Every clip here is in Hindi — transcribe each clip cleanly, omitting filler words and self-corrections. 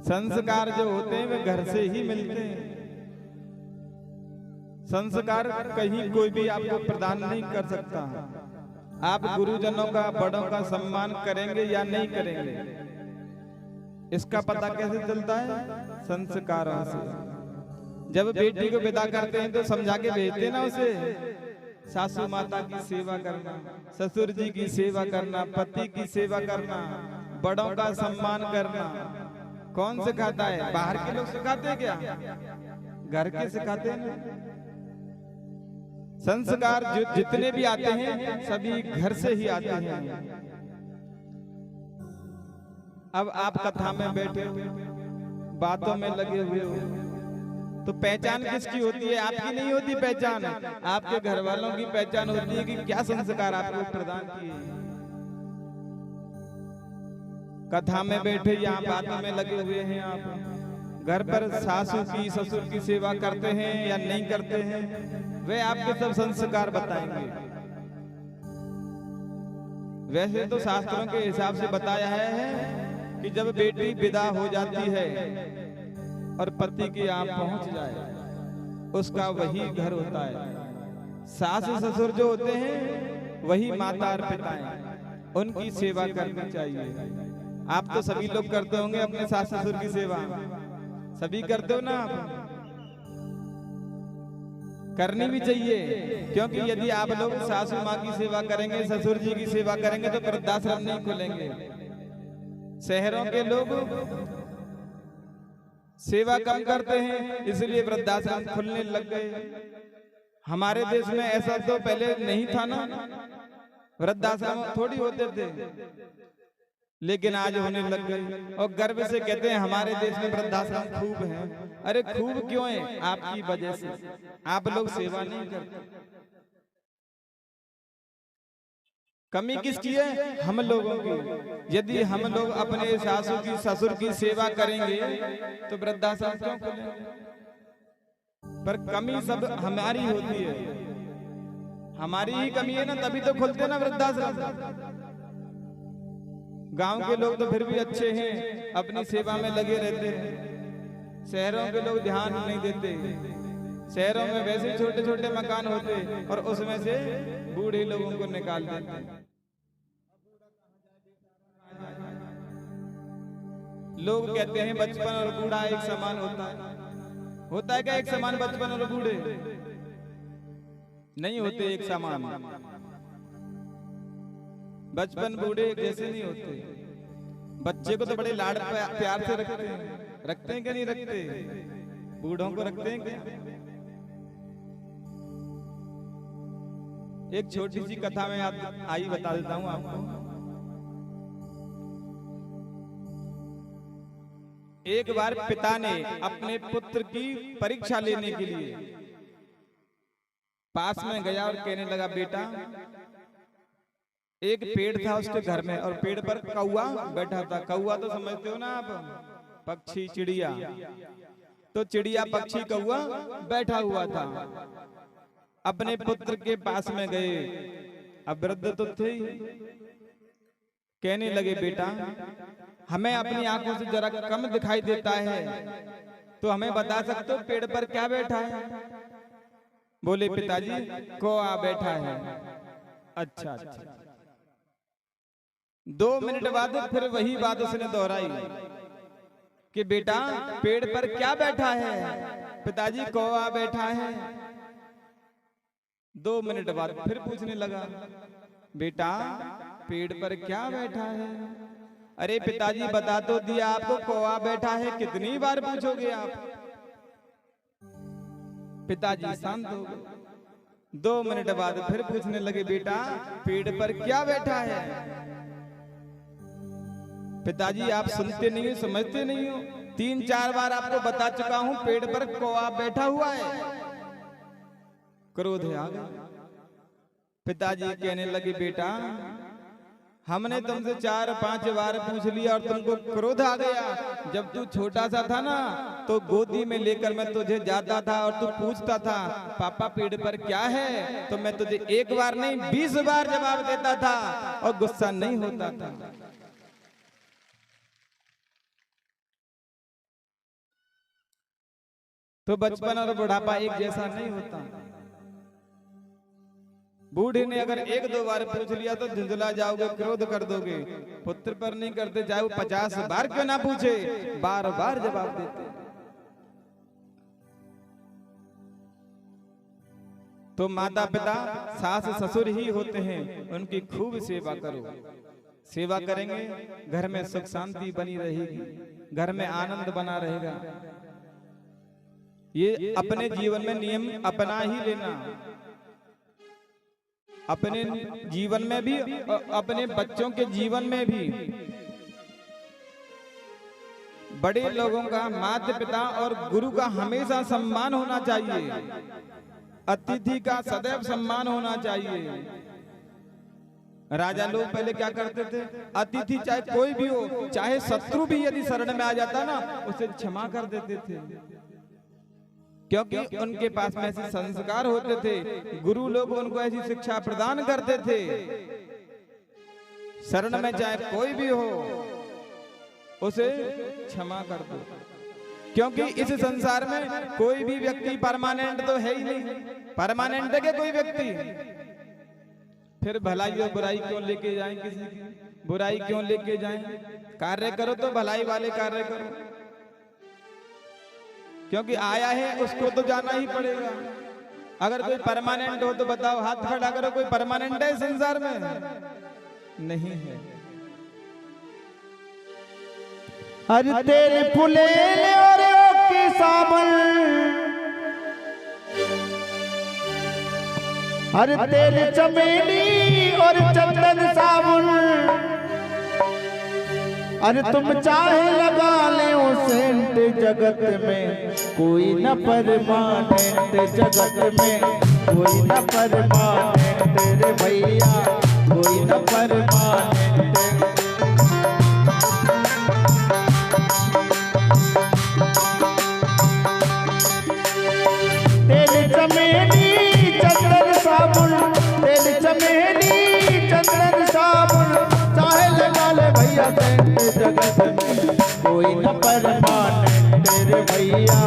संस्कार जो होते हैं वे घर से ही मिलते हैं। संस्कार कहीं कोई भी आपको प्रदान नहीं कर सकता। आप गुरुजनों का, बड़ों का सम्मान करेंगे या नहीं करेंगे, इसका पता कैसे चलता है? संस्कारों से। जब बेटी को विदा करते हैं तो समझा के भेजते ना उसे, सासू माता की सेवा करना, ससुर जी की सेवा करना, पति की सेवा करना, बड़ों का सम्मान करना। कौन सिखाता है? बाहर के लोग सिखाते हैं क्या? घर के सिखाते हैं। संस्कार जो जितने भी आते हैं सभी घर से ही आते हैं। अब आप कथा में बैठे हो, बातों में लगे हुए हो, तो पहचान किसकी होती है? आपकी नहीं होती पहचान, आपके घर वालों की पहचान होती है कि क्या संस्कार आपको प्रदान किए। कथा में बैठे, यहाँ बातों में लगे हुए हैं, आप घर पर सासू की, ससुर की सेवा करते हैं या नहीं करते हैं, वे आपके सब संस्कार बताएंगे। वैसे तो शास्त्रों के हिसाब से बताया है कि जब बेटी विदा हो जाती है और पति के यहाँ पहुंच जाए, उसका वही घर होता है। सास ससुर जो होते हैं वही माता और पिता हैं, उनकी सेवा करनी चाहिए। आप तो सभी लोग करते होंगे अपने सास ससुर की सेवा, सभी करते हो ना आप? करनी भी चाहिए, क्योंकि यदि आप लोग सासू माँ की सेवा करेंगे, ससुर जी की सेवा करेंगे तो वृद्धाश्रम नहीं खुलेंगे। शहरों के लोग सेवा कम करते हैं, इसलिए वृद्धाश्रम खुलने लग गए। हमारे देश में ऐसा तो पहले नहीं था ना, वृद्धाश्रम थोड़ी होते थे, लेकिन आज होने लग गए। और गर्व से कहते हैं हमारे देश में वृद्धाश्रम खूब है। अरे खूब क्यों है? आपकी वजह से। आप लोग सेवा नहीं करते। कमी किसकी है? हम लोगों की। यदि हम लोग अपने सासू की, ससुर की सेवा करेंगे तो वृद्धाश्रम क्यों खुलेंगे? पर कमी सब हमारी होती है, हमारी ही कमी है ना, तभी तो खुलते ना वृद्धाश्रम। गांव के लोग तो फिर भी अच्छे हैं, अपनी सेवा में लगे रहते हैं। शहरों के लोग ध्यान नहीं देते। शहरों में वैसे छोटे छोटे मकान होते और उसमें से बूढ़े लोगों को निकाल देते। लोग कहते हैं बचपन और बूढ़ा एक समान होता है। होता है क्या एक समान बचपन और बूढ़े? नहीं होते एक समान। बचपन बूढ़े एक जैसे नहीं होते। बच्चे को तो बड़े लाड प्यार से रखते हैं क्या नहीं रखते? बूढ़ों को रखते हैं क्या? एक छोटी सी कथा में आई बता देता हूं आपको। एक बार पिता ने अपने पुत्र की परीक्षा लेने के लिए पास में गया और कहने लगा, बेटा, एक पेड़ था उसके घर में और पेड़ पर कौवा बैठा था। कौवा तो समझते हो ना आप, पक्षी, चिड़िया। तो चिड़िया, पक्षी, कौवा बैठा हुआ था। अपने पुत्र के पास में गए, अब वृद्ध तो थे, कहने लगे, बेटा, हमें अपनी आंखों से जरा कम दिखाई देता है, तो हमें बता सकते हो पेड़ पर क्या बैठा है? बोले, पिताजी, कौवा बैठा है। अच्छा अच्छा। 2 मिनट बाद फिर वही बात उसने दोहराई कि बेटा, पेड़ पर क्या बैठा है? पिताजी, कौवा बैठा है। 2 मिनट बाद फिर पूछने लगा, बेटा, पेड़ पर क्या बैठा है? अरे पिताजी, बता तो दिया आपको, कौवा बैठा है, कितनी बार पूछोगे आप? पिताजी शांत हो गए। 2 मिनट बाद फिर पूछने लगे, बेटा, पेड़ पर क्या बैठा है? पिताजी, आप सुनते नहीं हो, समझते नहीं हो, 3-4 बार आपको बता चुका हूं, पेड़ पर कौवा बैठा हुआ है। क्रोध आ गया। पिताजी कहने लगे, बेटा, हमने तुमसे 4-5 बार पूछ लिया और तुमको क्रोध आ गया। जब तू छोटा सा था ना, तो गोदी में लेकर मैं तुझे जाता था और तू पूछता था, पापा पेड़ पर क्या है? तो मैं तुझे 1 बार नहीं 20 बार जवाब देता था और गुस्सा नहीं होता था। तो बचपन और बुढ़ापा एक जैसा नहीं होता। बूढ़े ने अगर एक दो बार पूछ लिया तो झुंझला जाओगे, क्रोध कर दोगे। पुत्र पर नहीं करते, चाहे वो 50 बार क्यों ना पूछे, बार बार जवाब देते। तो माता पिता सास ससुर ही होते हैं, उनकी खूब सेवा करो। सेवा करेंगे घर में सुख शांति बनी रहेगी, घर में आनंद बना रहेगा। ये अपने जीवन में नियम अपना ही लेना, अपने जीवन में भी अपने बच्चों के जीवन में भी। बड़े लोगों का, माता पिता और गुरु का हमेशा सम्मान होना चाहिए। अतिथि का सदैव सम्मान होना चाहिए। राजा लोग पहले क्या करते थे, अतिथि चाहे कोई भी हो, चाहे शत्रु भी यदि शरण में आ जाता ना, उसे क्षमा कर देते थे, क्योंकि उनके पास में ऐसे संस्कार होते थे। गुरु लोग उनको ऐसी शिक्षा प्रदान करते थे। शरण में चाहे कोई भी हो, उसे क्षमा कर दो, क्योंकि इस संसार में कोई भी व्यक्ति परमानेंट तो है ही नहीं। परमानेंट है क्या कोई व्यक्ति? फिर भलाई और बुराई क्यों लेके जाएं, किसी की बुराई क्यों लेके जाएं? कार्य करो तो भलाई वाले कार्य करो, क्योंकि आया है उसको तो जाना ही पड़ेगा। अगर कोई परमानेंट हो तो बताओ, हाथ खड़ा करो, कोई परमानेंट है संसार में? नहीं है। हर तेरे फुले और की सावन, हर तेरे चमेली और चंदन साबुन, अरे तुम चाहे लगा ले सेंट, जगत में कोई न परमानेंट, जगत में कोई न परमानेंट रे भैया, कोई न परमानेंट। तेरे चमेली चंदन साबुन, तेरे चमेली चंदन साबुन, चाहे लगा ले भैया सेंट, जगत में कोई न परमानेंट रे भैया,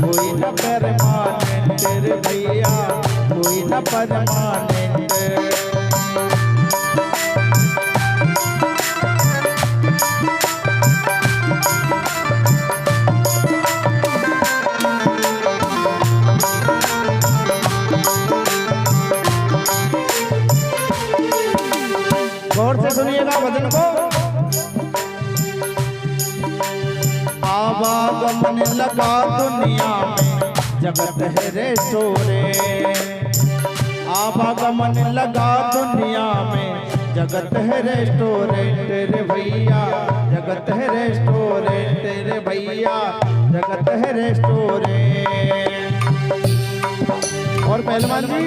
कोई न परमानेंट रे भैया, कोई न परमानेंट। गौर से सुनिएगा भजन को। आवागमन लगा दुनिया में, जगत है रे सोरे। आवागमन लगा दुनिया में, जगत है रेस्टोरेंट रे भैया, जगत है रेस्टोरेंट रे भैया, जगत है रेस्टोरेंट। और पहलवान जी,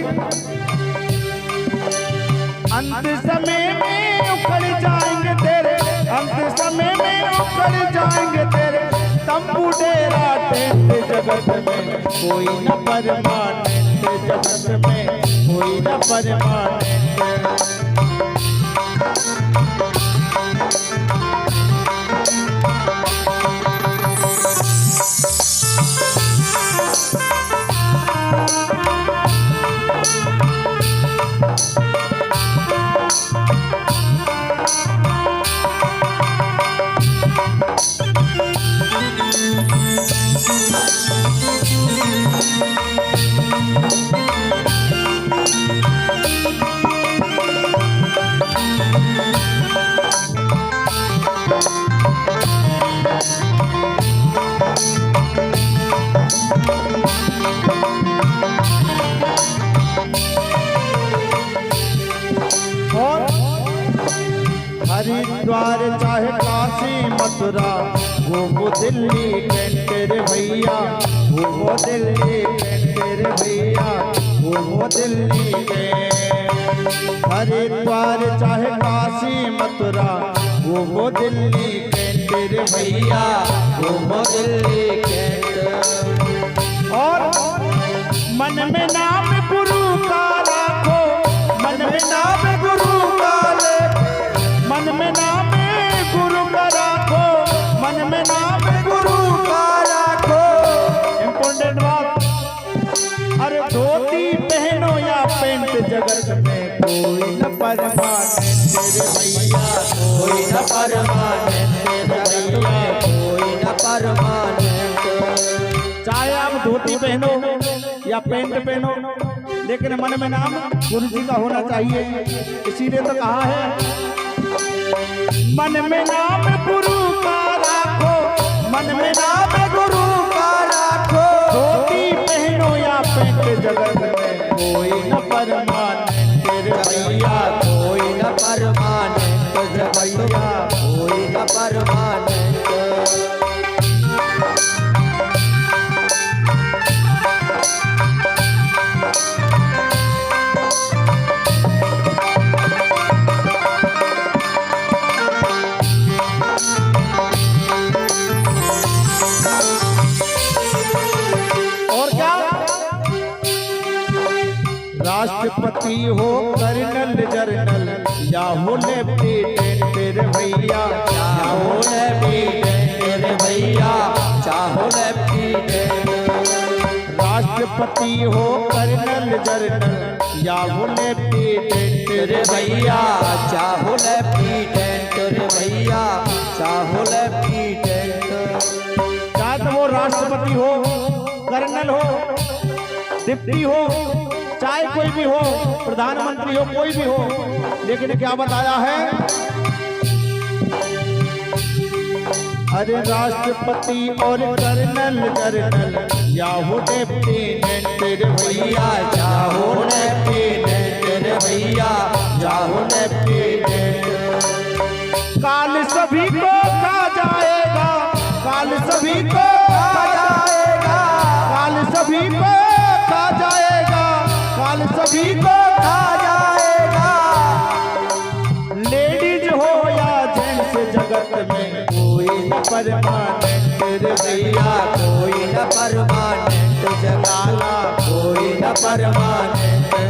अंत समय में उखड़ जाएंगे तेरे, अंत समय में उखड़ जाएंगे तेरे तंबू डेरा टेंट, जगत में कोई न परमानेंट, जगत में कोई न परमानेंट। हरिद्वार चाहे काशी मथुरा, वो दिल्ली कैंट रे भैया, वो दिल्ली कैंट रे भैया, वो दिल्ली कैंट। हरिद्वार चाहे काशी मथुरा, वो दिल्ली कैंट रे भैया, वो दिल्ली कैंट। और मन में नाम गुरु का राखो, मन में नाम गुरु का ले, मन में नाम गुरु का राखो, मन में नाम गुरु का राखो। इम्पोर्टेंट बात जगत में कोई न परमानेंट रे भैया, कोई न परमानेंट रे भैया, कोई न परमानेंट। चाहे आप धोती पहनो या पैंट पहनो, लेकिन मन में नाम गुरु जी का होना चाहिए। इसीलिए तो कहा है मन में नाम गुरु का राखो, मन में नाम गुरु का राखो। धोती पहनो या पैंट जगत में कोई न परमानेंट रे भैया, कोई न परमानेंट रे भैया, कोई न परमानेंट। राष्ट्रपति हो कर्नल जर्नल या हो लेफ्टिनेंट रे भैया, या हो लेफ्टिनेंट रे भैया, चाहो लेफ्टिनेंट। राष्ट्रपति हो कर्नल जर्नल या हो लेफ्टिनेंट रे भैया, चाहो लेफ्टिनेंट रे भैया, चाहो लेफ्टिनेंट। चाहे तो वो राष्ट्रपति हो, कर्नल हो, डिप्टी हो, चाहे कोई भी हो, प्रधानमंत्री हो, कोई भी हो, लेकिन क्या बताया है? अरे राष्ट्रपति और कर्नल जर्नल या हो लेफ्टिनेंट रे भैया, चाहो लेफ्टिनेंट रे भैया, चाहो लेफ्टिनेंट। काल सभी को खा जाएगा, काल सभी को खा जाएगा, काल सभी को खा जाएगा, काल सभी को खा जाएगा। लेडीज हो या जेंट्स जगत में कोई न परमानेंट रे भैया, कोई न परमानेंट जगाला, कोई न परमानेंट।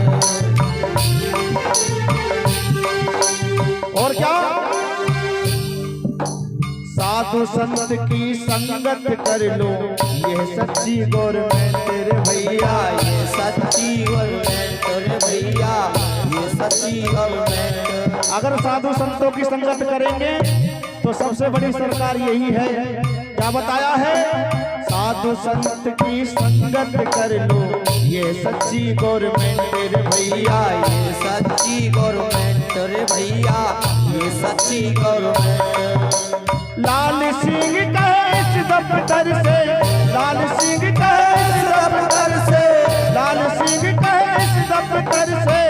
और क्या? साधु संत की संगत कर लो, ये सच्ची गवर्नमेंट रे भैया, ये सच्ची गवर्नमेंट रे भैया, ये सच्ची गवर्नमेंट। अगर साधु संतों की संगत करेंगे तो सबसे बड़ी सरकार यही है। क्या बताया है? साधु संत की संगत कर लो, ये सच्ची गवर्नमेंट रे भैया, ये सच्ची गवर्नमेंट रे भैया, ये सच्ची गवर्नमेंट। लाल सिंह कहे इस दफ्तर से, लाल सिंह कहे इस दफ्तर से, लाल सिंह कहे इस दफ्तर से,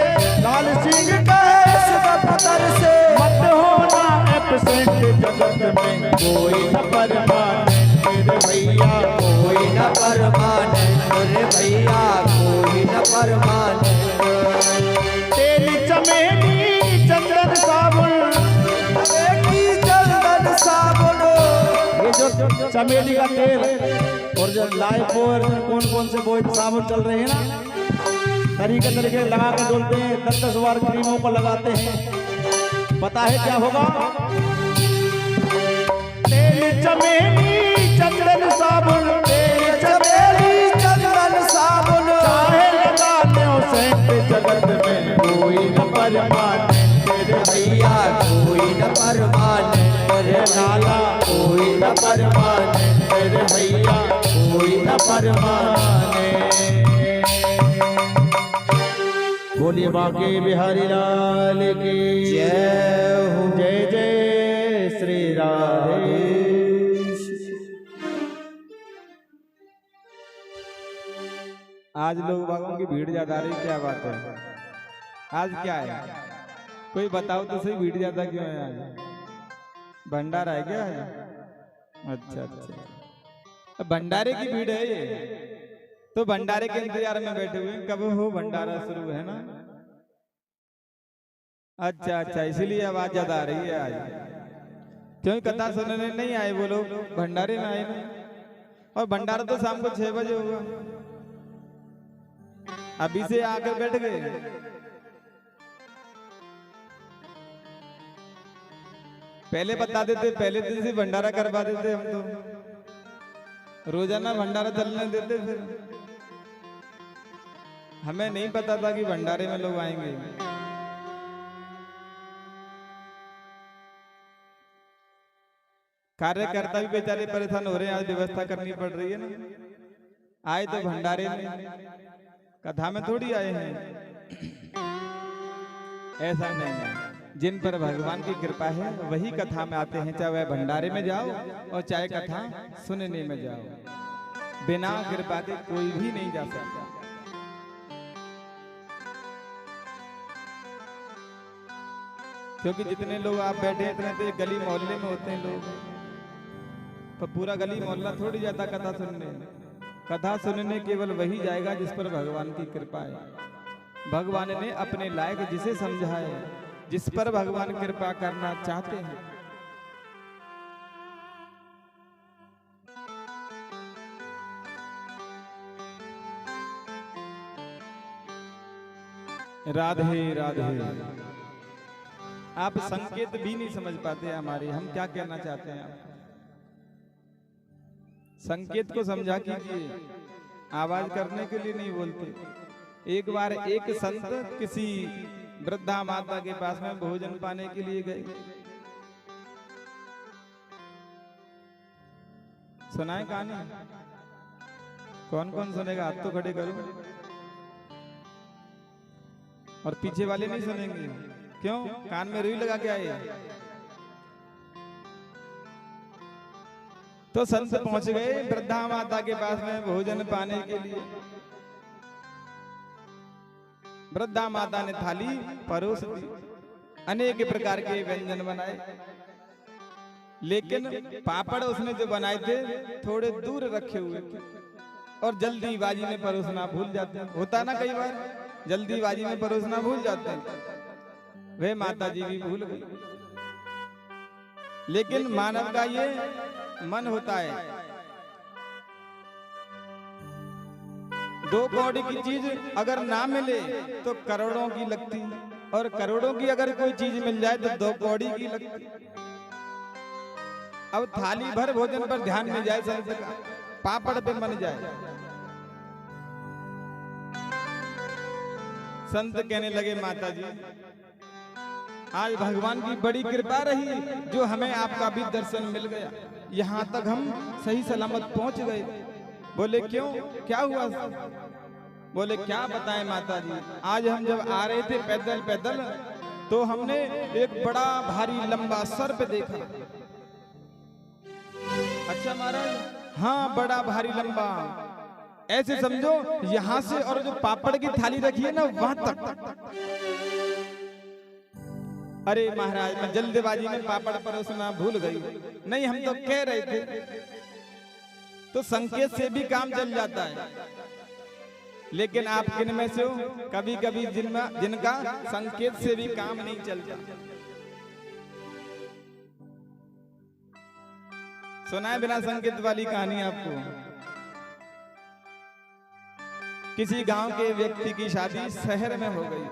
लाल सिंह कहे इस दफ्तर से। मत होना एब्सेंट जगत में कोई न परमानेंट रे भैया, कोई न परमानेंट रे भैया, कोई न परमानेंट। तेरी चमेली चंदन साबुन, ये जो चमेली का तेल और जो लाइफ और कौन कौन से वो साबुन चल रहे हैं ना, तरीके तरीके लगा के डोलते हैं, 10-10 बार क्रीमों को लगाते हैं। पता है क्या होगा? तेल चमेली चंदन साबुन, तेल चमेली चंदन साबुन, चाहे लगाने हो सेंट जगत में कोई न परमानेंट रे भैया, कोई न परमानेंट रे लाला, कोई न परमानेंट रे भैया, कोई न परमानेंट। बोलिए बांके बिहारी लाल की जय हो, जय जय श्री राधे। आज लोग बागों की भीड़ ज्यादा आ रही, क्या बात है? आज क्या है? कोई बताओ तो सही, भीड़ ज्यादा क्यों है आज? भंडारा है क्या है? अच्छा अच्छा, भंडारे की भीड़ है ये, तो भंडारे के इंतजार में बैठे हुए हैं, कब हो भंडारा शुरू है ना? अच्छा अच्छा, इसीलिए आवाज ज्यादा आ रही है आज। क्यों कथा सुनने नहीं आए वो लोग, भंडारे में आए ना? और भंडारा तो शाम को 6 बजे होगा, अभी से आकर बैठ गए। पहले बता देते, पहले दिन से भंडारा करवा देते, हम तो रोजाना भंडारा चलने देते। फिर हमें नहीं पता था कि भंडारे में लोग आएंगे। कार्यकर्ता भी बेचारे परेशान हो रहे हैं, आज व्यवस्था करनी पड़ रही है ना। आए तो भंडारे में, कथा में थोड़ी आए हैं। ऐसा नहीं है, जिन पर भगवान की कृपा है वही कथा में आते हैं, चाहे वह भंडारे में जाओ और चाहे कथा सुनने में जाओ। बिना कृपा के कोई भी नहीं जा सकता। क्योंकि जितने लोग आप बैठे हैं इतने तो गली मोहल्ले में होते हैं लोग, तो पूरा गली मोहल्ला थोड़ी जाता कथा सुनने। कथा सुनने केवल वही जाएगा जिस पर भगवान की कृपा है। भगवान ने अपने लायक जिसे समझा है, जिस पर भगवान कृपा करना चाहते हैं। राधे राधे। आप संकेत भी नहीं समझ पाते हमारे, हम क्या कहना चाहते हैं। आप संकेत को समझा कीजिए, आवाज करने के लिए नहीं बोलते। एक बार एक संत किसी वृद्धा माता के पास में भोजन पाने के लिए गए। सुनाए कहानी? कौन कौन सुनेगा? हाथ तो खड़े करो। और पीछे वाले नहीं सुनेंगे? क्यों? कान में रुई लगा के आए? तो संत पहुंच गए वृद्धा माता के पास में भोजन पाने के लिए। वृद्धा माता ने थाली परोस दी, अनेक प्रकार के व्यंजन बनाए, लेकिन पापड़ उसने जो बनाए थे थोड़े दूर रखे हुए थे और जल्दीबाजी में परोसना भूल जाते हैं। होता ना कई बार, जल्दीबाजी में परोसना भूल जाते हैं। वे माता जी भी भूल गई। लेकिन मानव का ये मन होता है, दो कौड़ी की चीज अगर ना मिले तो करोड़ों की लगती, और करोड़ों की अगर कोई चीज मिल जाए तो 2 कौड़ी की लगती। अब थाली भर भोजन पर ध्यान में जाए संत का, पापड़ पे मन जाए। संत कहने लगे, माता जी आज भगवान की बड़ी कृपा रही जो हमें आपका भी दर्शन मिल गया, यहाँ तक हम सही सलामत पहुंच गए। बोले क्यों, क्या हुआ? बोले क्या बताएं माता जी, आज हम जब आ रहे थे पैदल पैदल तो हमने एक बड़ा भारी लंबा सर्प देखा। अच्छा महाराज? हाँ, बड़ा भारी लंबा, ऐसे समझो यहाँ से और जो पापड़ की थाली रखी है ना वहां तक। अरे महाराज, मैं जल्दबाजी में पापड़ परोसना भूल गई। नहीं, हम तो कह रहे थे। तो संकेत से भी काम चल जाता है। लेकिन आप किन में से हो? कभी कभी जिनका संकेत से भी काम नहीं चलता। सुनाए बिना संकेत वाली कहानी आपको। किसी गांव के व्यक्ति की शादी शहर में हो गई।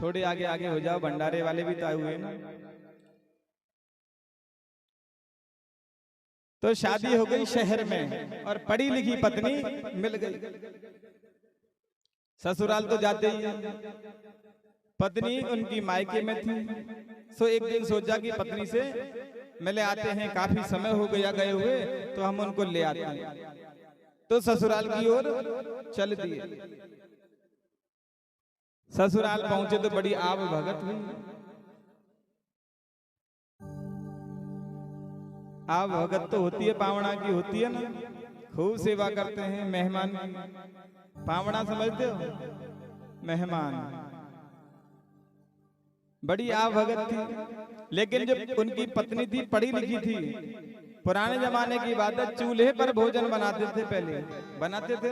थोड़े आगे आगे हो जाओ, भंडारे वाले भी तो आए हुए ना। तो शादी हो गई शहर में और पढ़ी लिखी पत्नी मिल गई। ससुराल तो जाते ही हैं। पत्नी उनकी मायके में थी। सो एक दिन सोचा कि पत्नी से मिले आते हैं, काफी समय हो गया गए हुए, तो हम उनको ले आते हैं। तो ससुराल की ओर चल दिए। ससुराल पहुंचे तो बड़ी आव भगत हुई। आव भगत तो होती है, पावड़ा की होती है ना, खूब सेवा करते हैं मेहमान की। पावड़ा समझते हो? मेहमान। बड़ी आव भगत थी। लेकिन जब उनकी पत्नी थी, पढ़ी लिखी थी, पुराने जमाने की बात है, चूल्हे पर भोजन बनाते थे। पहले बनाते थे,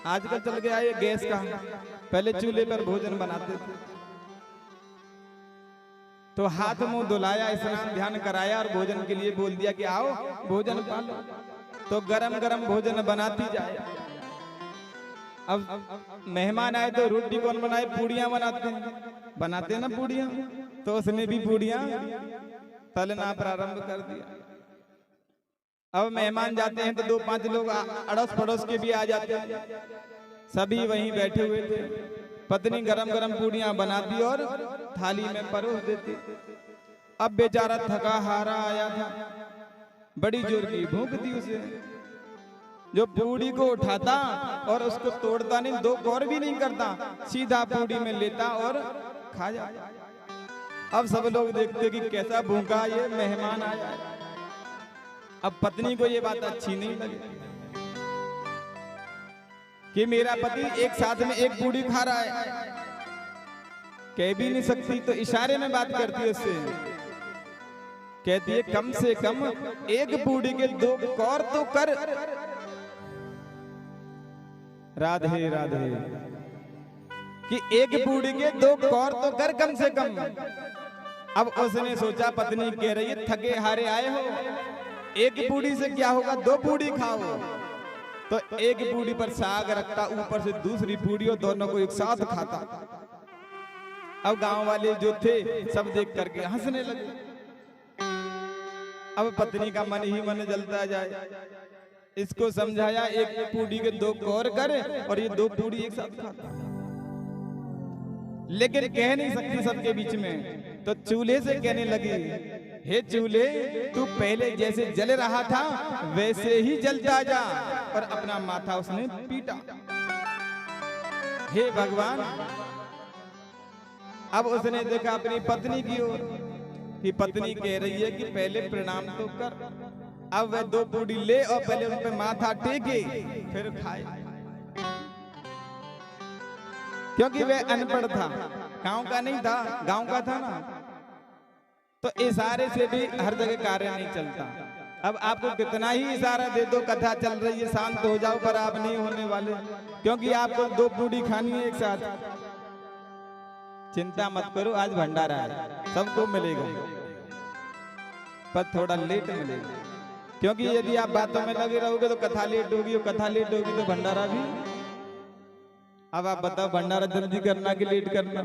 आजकल चल गया ये गैस का। पहले चूल्हे पर भोजन बनाते थे। तो हाथ मुंह धुलाया, स्नान ध्यान कराया और भोजन के लिए बोल दिया कि आओ भोजन पालो। तो गरम गरम भोजन बनाती जाए। अब मेहमान आए तो रोटी कौन बनाए? पूड़ियां बनाते हैं ना पूड़ियां। तो उसने भी पूड़ियां तलना प्रारंभ कर दिया। अब मेहमान जाते हैं तो 2-5 लोग अड़ोस पड़ोस के भी आ जाते हैं, सभी वहीं बैठे हुए थे। पत्नी गरम गरम पूड़ियां बनाती और थाली में परोस देती। अब बेचारा थका हारा आया था, बड़ी जोर की भूख थी उसे। जो पूड़ी को उठाता और उसको तोड़ता नहीं, 2 कौर भी नहीं करता, सीधा पूड़ी में लेता और खा जाता। अब सब लोग देखते कि कैसा भूखा ये मेहमान आया। अब पत्नी को ये बात अच्छी नहीं लगी कि मेरा पति एक साथ में एक पूड़ी खा रहा है। कह भी नहीं सकती तो इशारे में बात करती है उससे, कहती है कम से कम एक पूड़ी के 2 कौर तो कर। राधे राधे, कि एक पूड़ी के 2 कौर तो कर कम से कम। अब उसने सोचा पत्नी कह रही है थके हारे आए हो, एक पूड़ी से क्या होगा, 2 पूड़ी खाओ। तो एक पूड़ी पर साग रखता, ऊपर से दूसरी पूड़ी, और दोनों को एक साथ खाता। अब गांव वाले जो थे सब देख करके हंसने लगे। अब पत्नी का मन ही मन जलता जाए। इसको समझाया एक पूड़ी के 2 कौर करे और ये 2 पूड़ी एक साथ खाता, लेकिन कह नहीं सकती सबके बीच में। तो चूल्हे से कहने लगी, हे चूल्हे तू पहले जैसे जल रहा था वैसे ही जलता जा। और अपना माथा उसने पीटा। हे भगवान, अब उसने देखा अपनी पत्नी की ओर कि पत्नी कह रही है कि पहले प्रणाम तो कर। अब वह 2 पूड़ी ले और पहले उन पे माथा टेके फिर खाए, क्योंकि वह अनपढ़ था, गांव का नहीं था, गांव का था ना। तो इशारे से भी हर जगह कार्य नहीं चलता। अब आपको कितना ही इशारा दे दो, कथा चल रही है शांत हो जाओ, पर आप नहीं होने वाले, क्योंकि आपको 2 पूड़ी खानी है एक साथ। चिंता मत करो, आज भंडारा है, सबको मिलेगा, पर थोड़ा लेट मिलेगा। क्योंकि यदि आप बातों में लगे रहोगे तो कथा लेट होगी, और कथा लेट होगी तो भंडारा भी। अब आप बताओ, भंडारा जल्दी करना कि लेट करना?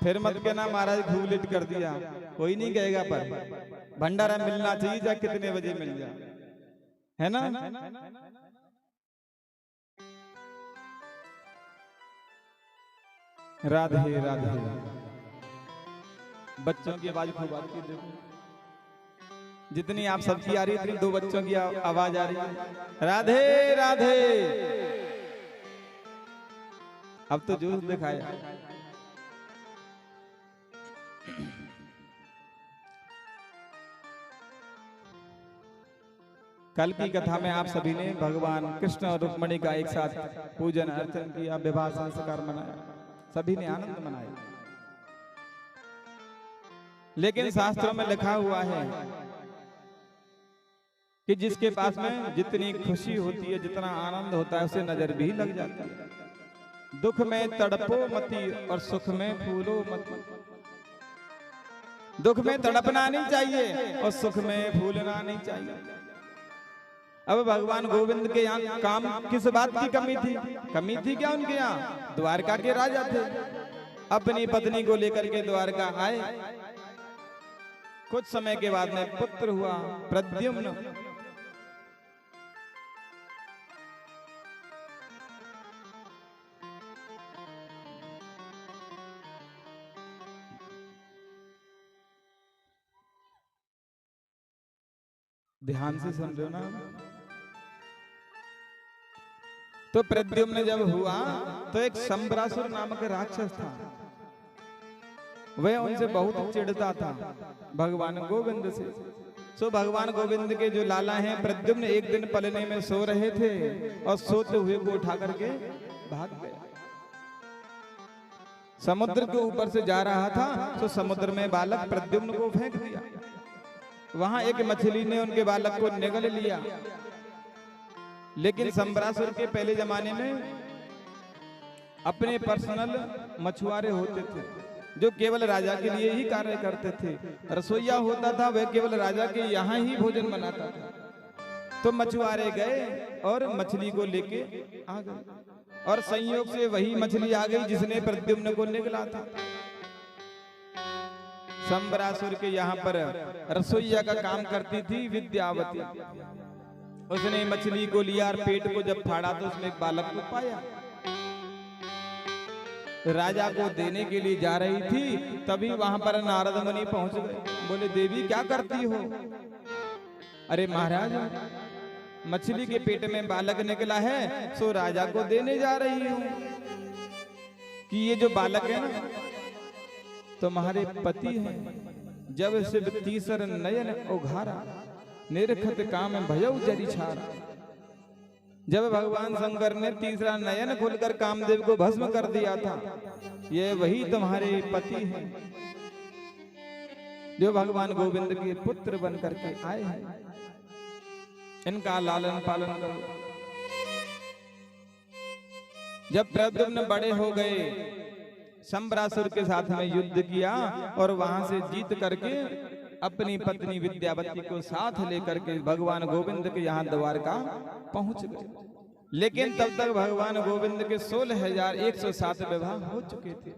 फिर मत कहना महाराज खूब लेट कर दिया, कोई नहीं कहेगा, पर भंडारा मिलना चाहिए, चाहे कितने बजे मिल जाए, है ना। राधे राधे। बच्चों की आवाज खूब आती है, देखो जितनी आप सबकी आ रही है, इतनी 2 बच्चों की आवाज आ रही है। राधे राधे। अब तो जूस दिखाया। कल की कथा में आप सभी ने भगवान कृष्ण और रुक्मिणी का एक साथ पूजन अर्चन किया, विवाह संस्कार मनाया, सभी ने आनंद मनाया। लेकिन शास्त्रों में लिखा हुआ है कि जिसके पास में जितनी खुशी होती है, जितना आनंद होता है, उसे नजर भी लग जाती है। दुख में तड़पो मती और सुख में फूलो मती। दुख में तड़पना नहीं चाहिए और सुख में फूलना नहीं चाहिए। अब भगवान गोविंद के यहाँ काम किस बात की कमी थी? कमी थी क्या उनके यहाँ? द्वारका के राजा थे, अपनी पत्नी को लेकर के द्वारका आए। कुछ समय के बाद में पुत्र हुआ प्रद्युम्न। ध्यान से सुन रहे हो ना? तो प्रद्युम्न जब हुआ तो एक शंबरासुर नामक राक्षस था, वह उनसे बहुत चिढ़ता था भगवान गोविंद से। सो भगवान गोविंद के जो लाला हैं प्रद्युम्न, एक दिन पलने में सो रहे थे और सोते हुए को उठा करके भाग गए। समुद्र के ऊपर से जा रहा था तो समुद्र में बालक प्रद्युम्न को फेंक दिया। वहां एक मछली ने उनके बालक को निगल लिया। लेकिन शंबरासुर के पहले जमाने में अपने पर्सनल मछुआरे होते थे जो केवल राजा के लिए ही कार्य करते थे। रसोईया होता था, वह केवल राजा के यहाँ ही भोजन बनाता था। तो मछुआरे गए और मछली को लेके आ गए और संयोग से वही मछली आ गई जिसने प्रद्युम्न को निगला था। संबरासुर के यहाँ पर रसोईया का काम करती थी विद्यावती। उसने मछली को लिया और पेट को जब फाड़ा तो उसमें एक बालक को पाया। राजा को देने के लिए जा रही थी, तभी वहां पर नारद मुनि पहुंच गए। बोले देवी क्या करती हो? अरे महाराज, मछली के पेट में बालक निकला है, सो राजा को देने जा रही हूं। कि ये जो बालक है ना तुम्हारे पति हैं। जब शिव तीसर नयन उघारा, निरखत काम भयउ जरी छारा। जब भगवान शंकर ने तीसरा नयन खोलकर कामदेव को भस्म कर दिया था, ये वही तुम्हारे पति हैं जो भगवान गोविंद के पुत्र बन करके आए हैं। इनका लालन पालन करो। जब प्रद्युम्न बड़े हो गए, संबरासुर के साथ में युद्ध किया और वहां से जीत करके अपनी पत्नी विद्यावती को साथ लेकर के भगवान गोविंद के यहाँ द्वारका पहुंच गए। लेकिन तब तक भगवान गोविंद के 16,107 विवाह हो चुके थे।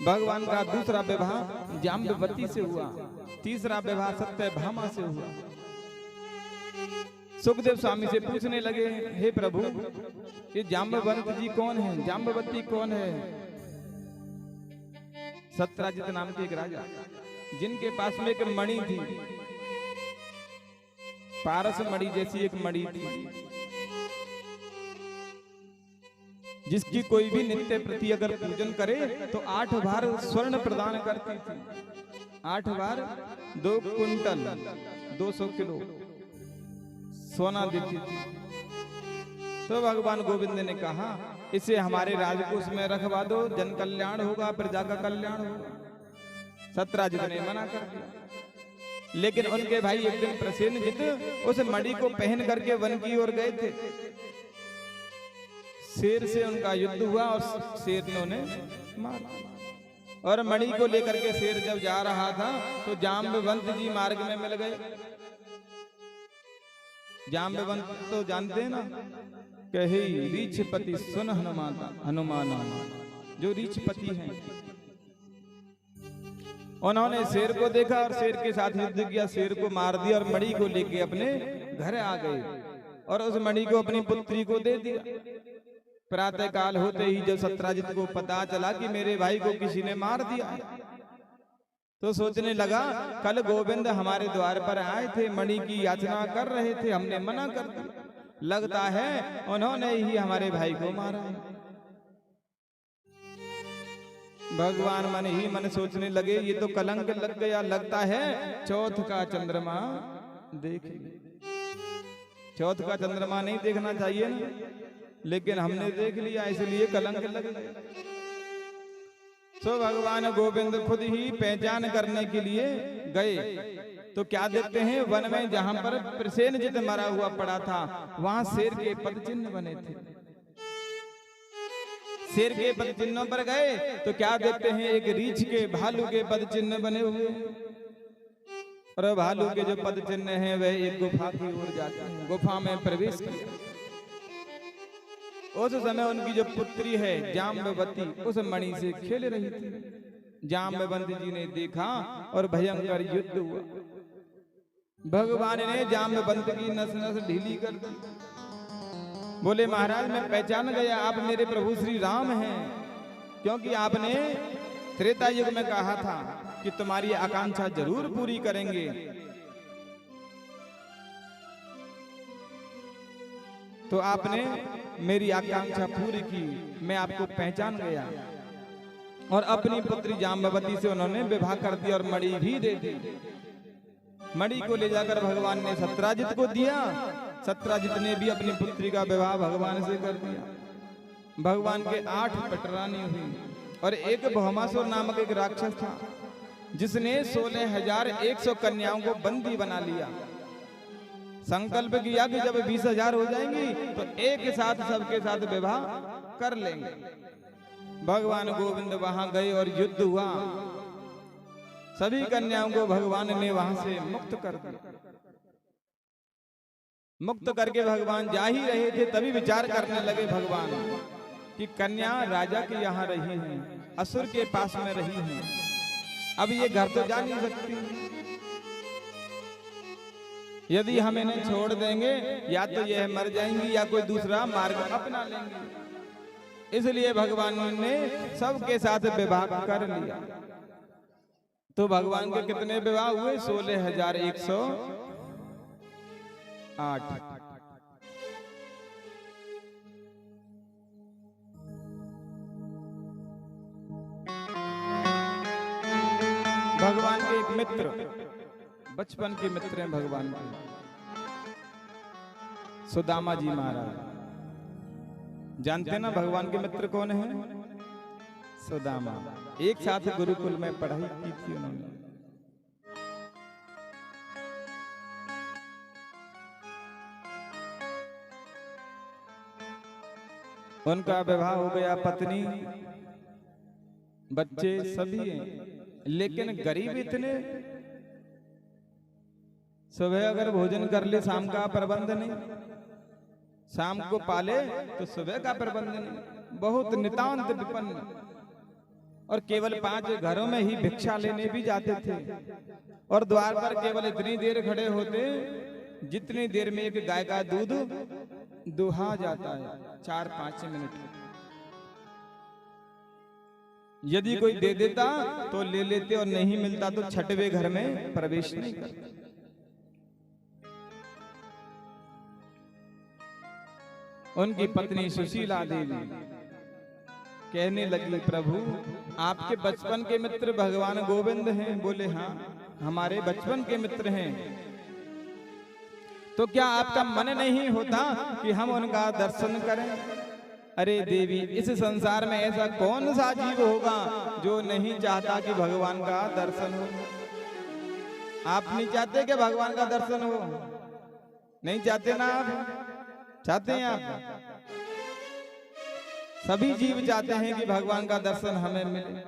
भगवान का दूसरा विवाह जाम्बवती से हुआ, तीसरा विवाह सत्यभामा से हुआ। सुखदेव स्वामी से पूछने लगे, हे प्रभु, ये जाम्बवंत जी कौन है? जाम्बवती कौन है? सत्यराजित नाम के एक राजा, जिनके पास में एक मणि थी, पारस मणि जैसी एक मणि थी, जिसकी कोई भी नित्य प्रति अगर पूजन करे तो 8 बार स्वर्ण प्रदान करती थी। 8 बार 2 कुंटल 200 किलो सोना देती थी। तो भगवान गोविंद ने कहा, इसे हमारे राजकोष में रखवा दो, जन कल्याण होगा, प्रजा का कल्याण होगा। सत्यराजित ने मना कर दिया। लेकिन उनके भाई एक दिन प्रसेनजित उस मणि को पहन करके वन की ओर गए थे। शेर से उनका युद्ध हुआ और शेर ने उन्हें मारा। और मणि को लेकर के शेर जब जा रहा था तो जाम्बवंत जी मार्ग में मिल गए। जाम्बवंत तो जानते हैं ना, कहे रीछपति सुन हनुमान, जो रीछपति हैं। उन्होंने शेर को देखा और शेर के साथ युद्ध किया, शेर को मार दिया और मणि को लेके अपने घर आ गए और उस मणि को अपनी पुत्री को दे दिया। प्रातः काल होते ही जब सत्यराजित को पता चला कि मेरे भाई को किसी ने मार दिया, तो सोचने लगा, कल गोविंद हमारे द्वार पर आए थे, मणि की याचना कर रहे थे, हमने मना कर दिया। लगता है उन्होंने ही हमारे भाई को मारा है। भगवान मन ही मन सोचने लगे, ये तो कलंक लग गया, लगता है चौथ का चंद्रमा देख लिया। चौथ का चंद्रमा नहीं देखना चाहिए ना, लेकिन हमने देख लिया, इसलिए कलंक लग गया। तो भगवान गोविंद खुद ही पहचान करने के लिए गए तो क्या देखते हैं, वन में जहां पर प्रसेनजित मरा हुआ पड़ा था, वहां शेर के पद चिन्ह बने थे। शेर के पद चिन्हों पर गए तो क्या देखते हैं, एक रीछ के भालू के पद चिन्ह बने हुए। और भालू के जो पद चिन्ह हैं वह एक गुफा की ओर जाते हैं। गुफा में प्रवेश किया। उस समय उनकी जो पुत्री है जाम्बवती उस मणि से खेल रही थी। जाम्बवंत जी ने देखा और भयंकर युद्ध हुआ। भगवान ने जाम्बवंत की नस नस ढीली कर दी। बोले, महाराज मैं पहचान गया, आप मेरे प्रभु श्री राम हैं, क्योंकि आपने त्रेता युग में कहा था कि तुम्हारी आकांक्षा जरूर पूरी करेंगे। तो आपने मेरी आकांक्षा पूरी की, मैं आपको पहचान गया। और अपनी पुत्री जाम्बवती से उन्होंने विवाह कर दिया और मणि भी दे दी। मणि को ले जाकर भगवान ने सत्यराजित को दिया। सत्यराजित ने भी अपनी पुत्री का विवाह भगवान से कर दिया। भगवान के 8 पटरानी हुई और एक भौमासुर नामक एक राक्षस था, जिसने 16,100 कन्याओं को बंदी बना लिया। संकल्प किया कि जब 20,000 हो जाएंगी तो एक साथ सबके साथ विवाह कर लेंगे। भगवान गोविंद वहां गए और युद्ध हुआ। सभी कन्याओं को भगवान ने वहां से मुक्त कर दिया। मुक्त करके भगवान जा ही रहे थे, तभी विचार करने लगे भगवान कि कन्या राजा के यहाँ रही हैं, असुर के पास में रही हैं। अब ये घर तो जा नहीं सकती। यदि हम इन्हें छोड़ देंगे या तो यह मर जाएंगी या कोई दूसरा मार्ग अपना लेंगे। इसलिए भगवान ने सबके साथ विवाह कर लिया। तो भगवान के कितने विवाह हुए? 16,108। भगवान के एक मित्र, बचपन के मित्र हैं भगवान के, सुदामा जी महाराज। जानते ना भगवान के मित्र कौन है? सुदामा। एक साथ गुरुकुल में पढ़ाई की थी उन्होंने। उनका विवाह हो गया, पत्नी बच्चे सभी हैं, लेकिन गरीब इतने, सुबह अगर भोजन कर ले शाम का प्रबंध नहीं, शाम को पाले तो सुबह का प्रबंध नहीं, बहुत नितांत विपन्न। और केवल 5 घरों में ही भिक्षा लेने भी जाते थे और द्वार पर केवल इतनी देर खड़े होते जितनी देर में एक गाय का दूध दुहा जाता है, 4-5 मिनट। यदि कोई दे देता तो ले लेते और नहीं मिलता तो छठवें घर में प्रवेश नहीं करते। उनकी पत्नी सुशीला देवी कहने लगी, प्रभु आपके बचपन के मित्र भगवान गोविंद हैं। बोले हाँ, हमारे बचपन के मित्र हैं। तो क्या आपका मन नहीं होता कि हम उनका दर्शन करें? अरे देवी, इस संसार में ऐसा कौन सा जीव होगा जो नहीं चाहता कि भगवान का दर्शन हो? आप नहीं चाहते कि भगवान का दर्शन हो? नहीं चाहते ना? आप चाहते हैं? आप सभी जीव चाहते हैं कि भगवान का दर्शन हमें मिले।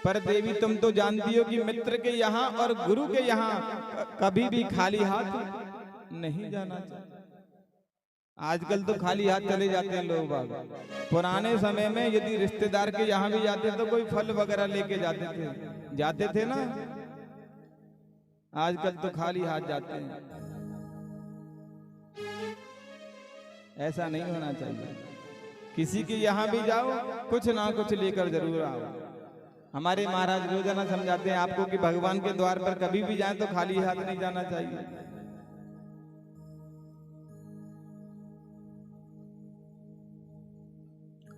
पर देवी, तुम तो जानती हो कि मित्र के यहाँ और गुरु के यहाँ कभी भी खाली हाथ नहीं जाना चाहिए। आजकल तो खाली हाथ चले जाते हैं लोग बाग। पुराने समय में यदि रिश्तेदार के यहाँ भी जाते तो कोई फल वगैरह लेके जाते थे ना। आजकल तो खाली हाथ जाते हैं। ऐसा नहीं होना चाहिए। किसी के यहाँ भी जाओ, कुछ ना कुछ लेकर जरूर आओ। हमारे महाराज रोजाना समझाते हैं आपको कि भगवान के द्वार पर कभी भी जाएं तो खाली हाथ नहीं जाना चाहिए।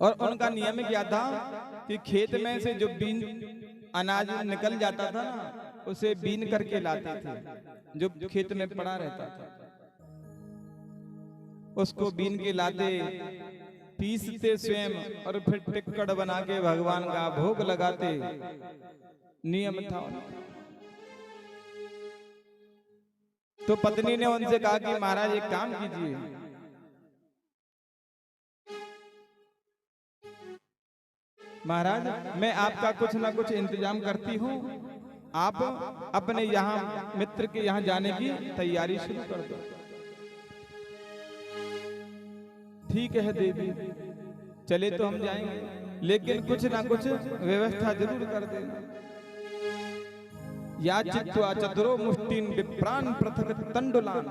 और उनका नियम क्या था कि खेत में से जो बीन अनाज निकल जाता था ना, उसे बीन करके लाते थे, जो खेत में पड़ा रहता था। उसको बीन के लाते, पीसते स्वयं और फिर टिक्कड़ बना के भगवान का भोग लगाते। नियम था उनका। तो पत्नी ने उनसे कहा कि महाराज एक काम कीजिए, महाराज मैं आपका कुछ ना कुछ इंतजाम करती हूँ, आप अपने यहाँ मित्र के यहाँ जाने की तैयारी शुरू कर दो। ठीक है देवी, चले तो हम जाएंगे, लेकिन कुछ ना कुछ व्यवस्था जरूर कर देना। या चित्वा चतुरो मुष्टिन विप्रान पृथक तंडुलान।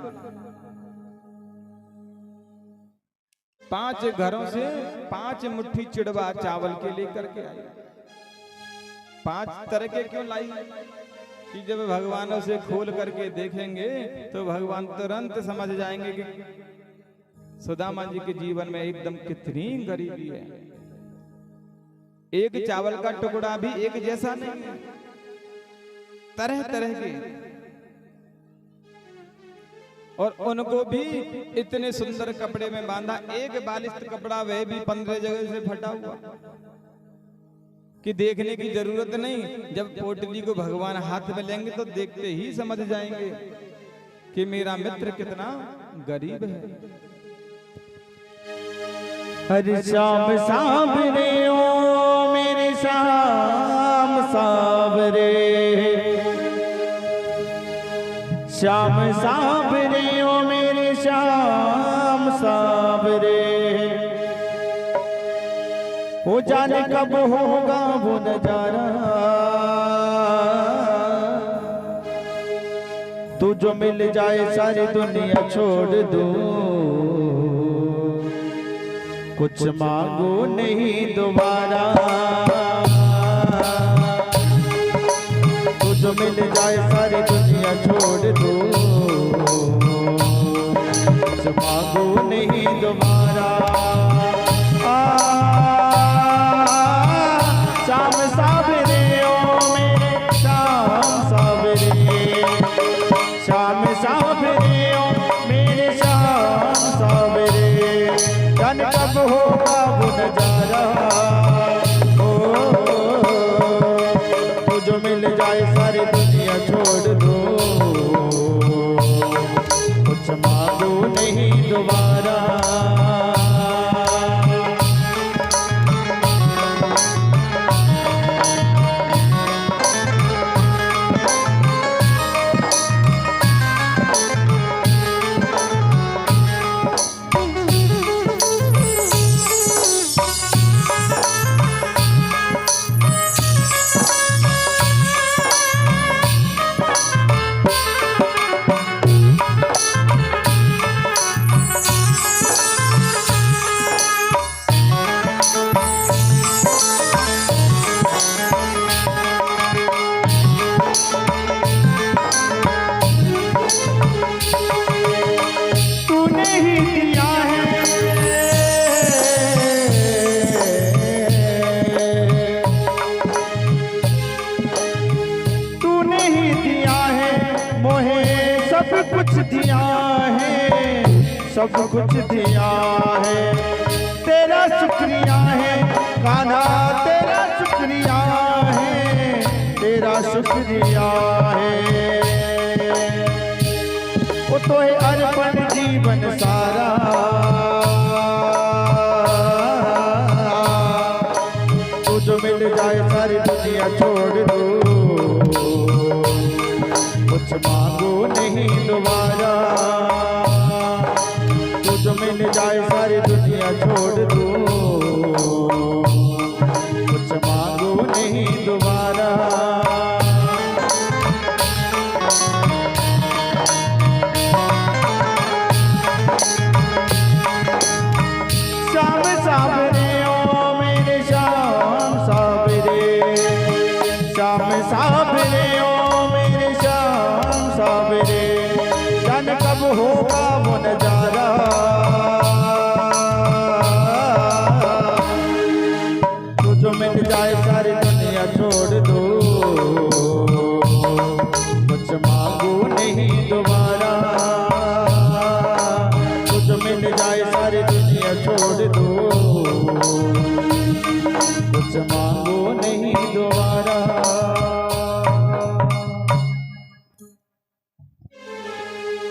5 घरों से 5 मुट्ठी चिड़वा चावल के लेकर के आई। 5 तरह के क्यों लाई? कि जब भगवान उसे खोल करके देखेंगे तो भगवान तुरंत समझ जाएंगे कि सुदामा जी के जीवन में एकदम कितनी गरीबी है। एक चावल का टुकड़ा भी एक जैसा नहीं है, तरह तरह के। और उनको भी इतने सुंदर कपड़े में बांधा, एक बालिश्त कपड़ा वह भी 15 जगह से फटा हुआ कि देखने की जरूरत नहीं। जब पोटली को भगवान हाथ में लेंगे तो देखते ही समझ जाएंगे कि मेरा मित्र कितना गरीब है। हर शाम सावरे ओ मेरे शाम सावरे, श्याम सावरे ओ मेरे श्याम सावरे। जाने कब होगा वो नजारा, तू जो मिल जाए सारी दुनिया छोड़ दूं, कुछ मांगू नहीं दोबारा। तू जो मिल जाए सारी दुनिया छोड़ दूं, कुछ मांगू नहीं दोबारा। शाम सावरे ओ मेरे शाम सावरे, शाम सावरे ओ मेरे शाम सावरे, जान कब होगा वो नजारा। ओ तू जो मिल जाए सारी दुनिया छोड़ दो, कुछ मांगू नहीं दोबारा। सब कुछ दिया है, सब कुछ दिया है, तेरा शुक्रिया है कान्हा, तेरा शुक्रिया है, तेरा शुक्रिया है। वो तो है अर्पण जीवन सारा, तू जो मिल जाए सारी दुनिया छोड़ दो, कुछ मांगो नहीं दोबारा। तू जो मिल जाए सारी दुनिया छोड़ दो, कुछ मांगो नहीं दोबारा। शाम सावरे ओ मेरे शाम सावरे, शाम सावरे ओ मेरे शाम सावरे, जान कब होगा वो नजारा। तू जो मिल जाए सारी दुनिया छोड़ दो, कुछ मांगू नहीं दोबारा। तू जो मिल जाए सारी दुनिया छोड़ दो, कुछ मांगू नहीं दोबारा।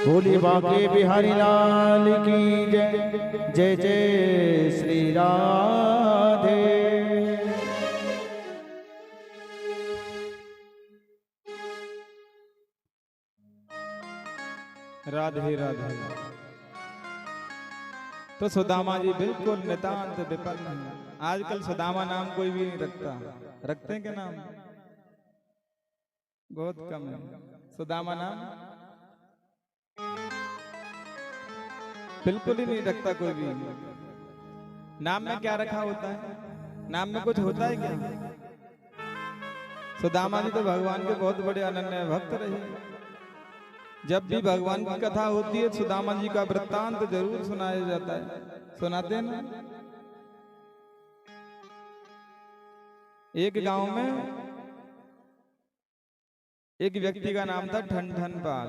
बोली बांके बिहारी लाल की जय, जय जय श्री राधे। राधे राधे। तो सुदामा जी बिल्कुल नितांत विपन्न है। आजकल सुदामा नाम कोई भी नहीं रखता। रखते हैं क्या नाम? बहुत कम है सुदामा नाम, बिल्कुल ही नहीं रखता कोई भी। नाम में क्या रखा होता है? नाम में कुछ होता है क्या? सुदामा जी तो भगवान के बहुत बड़े अनन्य भक्त रहे। जब भी भगवान की कथा होती है सुदामा जी का वृत्तांत जरूर सुनाया जाता है। सुनाते हैं ना? एक गांव में एक व्यक्ति का नाम था ठनठनपाल।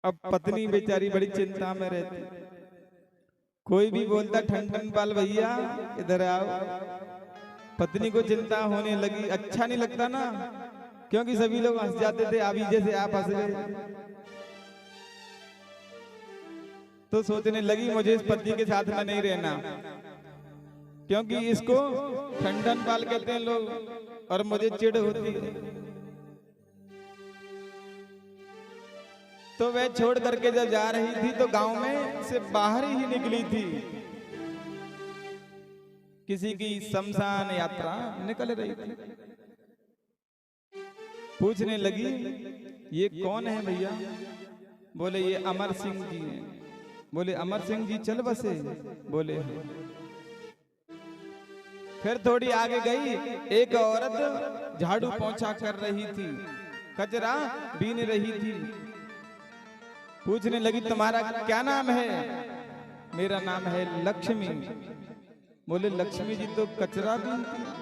अब पत्नी बेचारी बड़ी चिंता में रहती। कोई भी बोलता ठनठनपाल भैया इधर आओ, पत्नी को चिंता होने लगी। अच्छा नहीं लगता ना, क्योंकि सभी लोग हंस जाते थे, अभी जैसे आप हंस गए। तो सोचने लगी मुझे इस पति के साथ में नहीं रहना, क्योंकि इसको ठनठनपाल कहते हैं लोग और मुझे चिढ़ होती है। तो वह छोड़ करके जब जा रही थी तो गांव में से बाहर ही निकली थी। किसी की शमशान यात्रा निकल रही थी। पूछने लगी ये कौन है भैया? बोले ये अमर सिंह जी हैं। बोले अमर सिंह जी चल बसे? बोले हाँ। फिर थोड़ी आगे गई, एक औरत झाड़ू पोंछा कर रही थी, कचरा बीन रही थी। पूछने लगी तुम्हारा क्या नाम है? मेरा नाम है लक्ष्मी। बोले लक्ष्मी जी तो कचरा बीनती है।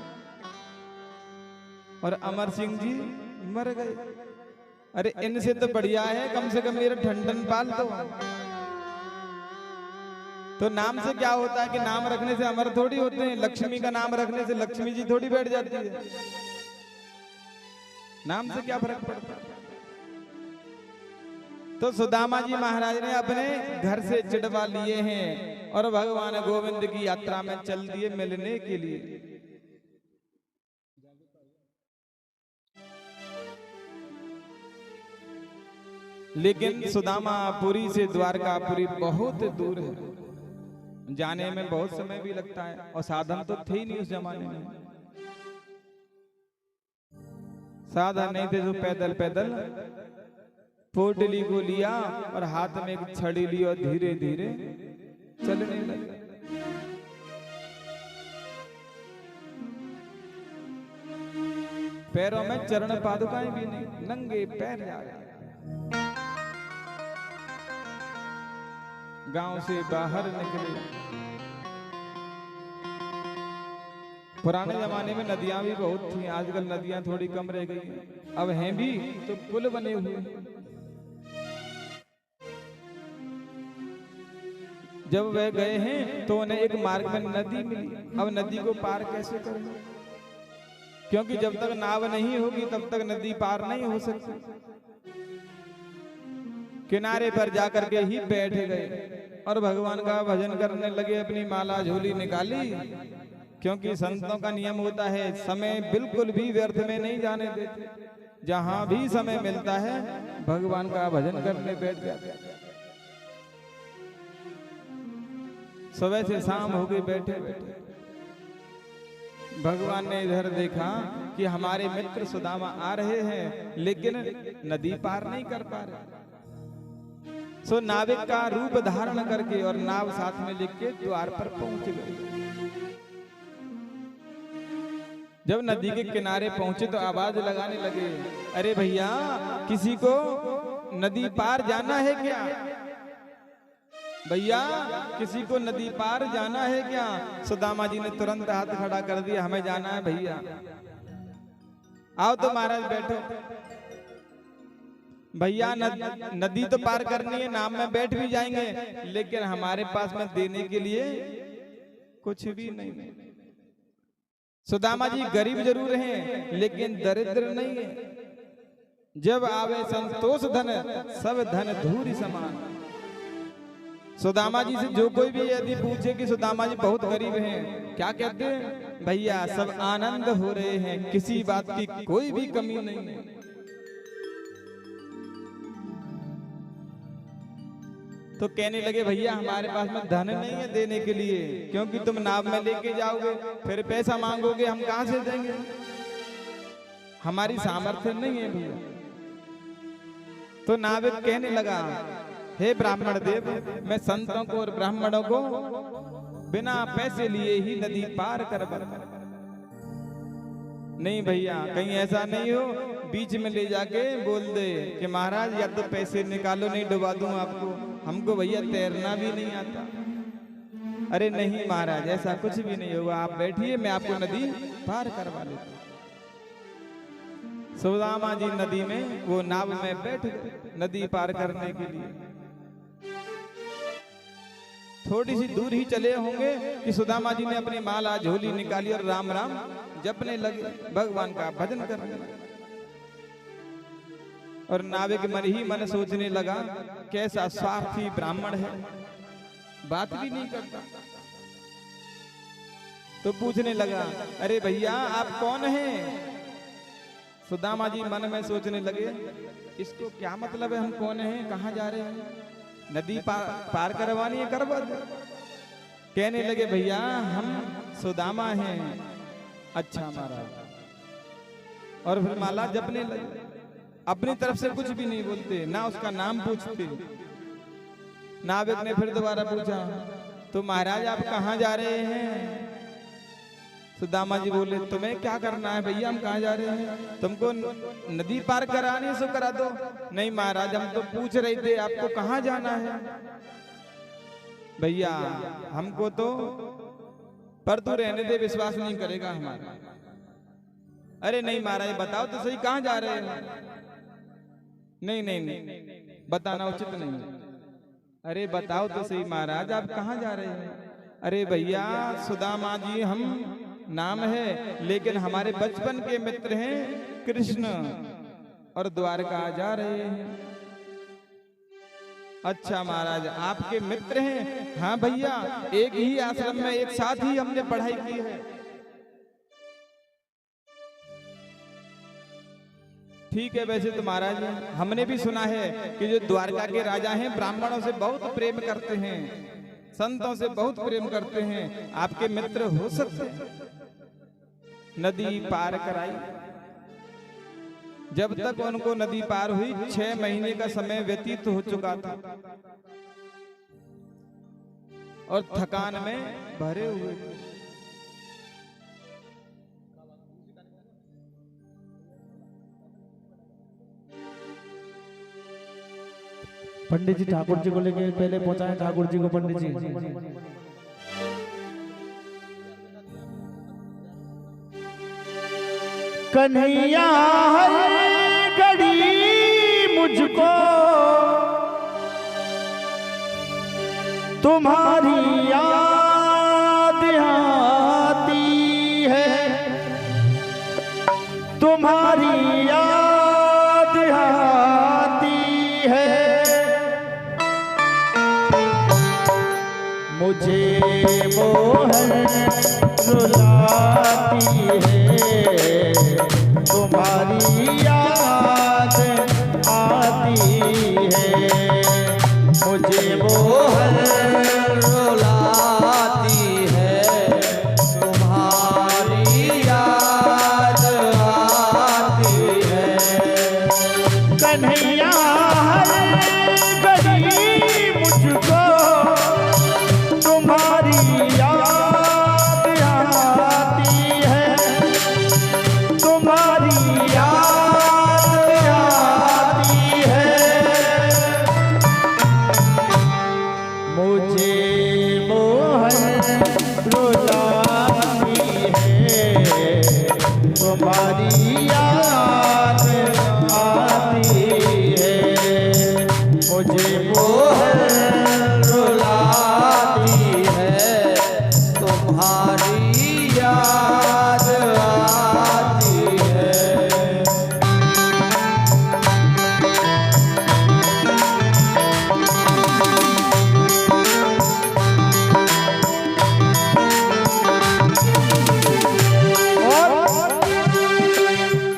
और अमर सिंह जी मर गए। अरे इनसे तो बढ़िया है कम से कम मेरा ठंडन पाल दो। तो नाम से क्या होता है कि नाम रखने से अमर थोड़ी होते हैं। लक्ष्मी का नाम रखने से लक्ष्मी जी थोड़ी बैठ जाती है। नाम से क्या फर्क पड़ता है? तो सुदामा जी महाराज ने अपने घर से चिड़वा लिए हैं और भगवान गोविंद की यात्रा में चल दिए मिलने के लिए। लेकिन सुदामापुरी से द्वारकापुरी बहुत दूर है, जाने में बहुत समय भी लगता है और साधन तो थे ही नहीं उस जमाने में। साधन नहीं थे तो पैदल पैदल पोटली को लिया और हाथ में एक छड़ी ली और धीरे धीरे चलने लगे। पैरों में चरण पादुकाएं भी नहीं, नंगे पैर जा रहे। गांव से बाहर निकले। पुराने जमाने में नदियां भी बहुत थी, आजकल नदियां थोड़ी कम रह गई। अब हैं भी तो पुल बने हुए। जब वह गए हैं तो उन्हें एक मार्ग में नदी मिली। अब नदी को पार कैसे करें? क्योंकि जब तक नाव नहीं होगी तब तक नदी पार नहीं हो सकती। किनारे पर जाकर के ही बैठ गए और भगवान का भजन करने लगे। अपनी माला झोली निकाली, क्योंकि संतों का नियम होता है समय बिल्कुल भी व्यर्थ में नहीं जाने देते। जहां भी समय मिलता है भगवान का भजन करने बैठ जाते हैं। सुबह से शाम हो गई बैठे बैठे। भगवान ने इधर देखा कि हमारे मित्र सुदामा आ रहे हैं लेकिन नदी पार नहीं कर पा रहे। सो नाविक का रूप धारण करके और नाव साथ में लेके द्वार पर पहुंच गए। जब नदी के किनारे पहुंचे तो आवाज लगाने लगे, अरे भैया किसी को नदी पार जाना है क्या? भैया किसी को नदी पार जाना है क्या? सुदामा जी ने तुरंत हाथ खड़ा कर दिया, हमें जाना है भैया। आओ तो महाराज बैठो। भैया नदी तो पार करनी है, नाव में बैठ भी जाएंगे लेकिन हमारे पास में देने के लिए कुछ भी नहीं। सुदामा जी गरीब जरूर हैं लेकिन दरिद्र नहीं है। जब आवे संतोष धन सब धन धूरी समान। सुदामा जी से जो कोई भी यदि पूछे कि सुदामा जी बहुत गरीब हैं, क्या कहते हैं? भैया सब आनंद हो रहे हैं, किसी बात की कोई भी कमी नहीं है। तो कहने लगे भैया हमारे पास में धन नहीं है देने के लिए, क्योंकि तुम नाव में लेके जाओगे फिर पैसा मांगोगे, हम कहां से देंगे? हमारी सामर्थ्य नहीं है भैया। तो नाविक कहने लगा, हे ब्राह्मण देव, मैं संतों को और ब्राह्मणों को बिना पैसे लिए ही नदी पार करवा। नहीं भैया कहीं ऐसा नहीं हो बीच में ले जाके बोल दे कि महाराज या तो पैसे निकालो नहीं डुबा दूं आपको, हमको भैया तैरना भी नहीं आता। अरे नहीं महाराज ऐसा कुछ भी नहीं होगा, आप बैठिए मैं आपको नदी पार करवा लेता हूं। सुदामा जी नदी में वो नाव में बैठ गए नदी पार करने के लिए। थोड़ी सी दूर ही चले होंगे कि सुदामा जी ने अपनी माला झोली निकाली और राम राम जपने लगे, भगवान का भजन करने लगे। और नाविक मन ही मन सोचने लगा कैसा स्वार्थी ब्राह्मण है, बात भी नहीं करता। तो पूछने लगा, अरे भैया आप कौन हैं? सुदामा जी मन में सोचने लगे इसको क्या मतलब है, हम कौन हैं, कहाँ जा रहे हैं? नदी पार करवानी है, करवा दो। कहने लगे भैया हम सुदामा हैं। अच्छा महाराज। और फिर माला जपने लगे, अपनी तरफ से कुछ भी नहीं बोलते, ना उसका नाम पूछते। नाविक ने फिर दोबारा पूछा, तो महाराज आप कहाँ जा रहे हैं? सुदामा जी बोले, तुम्हें क्या करना है भैया, हम कहाँ जा रहे हैं? तुमको नदी पार कराने सो करा दो। नहीं महाराज, हम तो पूछ रहे थे आपको कहाँ जाना है। भैया हमको तो, पर तू रहने दे, विश्वास नहीं करेगा हमारा। अरे नहीं महाराज बताओ तो सही, कहाँ जा रहे हैं? नहीं नहीं नहीं, बताना उचित नहीं है। अरे बताओ तो सही महाराज, आप कहाँ जा रहे हैं? अरे भैया सुदामा जी हम नाम है, लेकिन हमारे बचपन के मित्र हैं कृष्ण, और द्वारका जा रहे हैं। अच्छा महाराज आपके मित्र हैं? हाँ भैया, एक ही आश्रम में एक साथ ही हमने पढ़ाई की है। ठीक है, वैसे तो महाराज हमने भी सुना है कि जो द्वारका के राजा हैं ब्राह्मणों से बहुत प्रेम करते हैं, संतों से बहुत प्रेम करते हैं, आपके मित्र हो सकते हैं। नदी पार कराई। जब तक उनको नदी पार हुई 6 महीने का समय व्यतीत हो चुका था और थकान में भरे हुए थे। पंडित जी ठाकुर जी को लेके पहले पहुंचाए, ठाकुर जी को पंडित जी। कन्हैया हर घड़ी मुझको तुम्हारी याद आती है, तुम्हारी याद आती है। मुझे मोहन रुलाती है, तुम्हारी याद आती है। मुझे मोहन रुलाती है, तुम्हारी याद आती है। कन्हैया हर घड़ी मुझको तुम्हारी याद आती है, तुम्हारी याद आती है। मुझे मोहन रुलाती है, तुम्हारी याद आती है। मुझे मोहन रुलाती है, तुम्हारी याद आती है।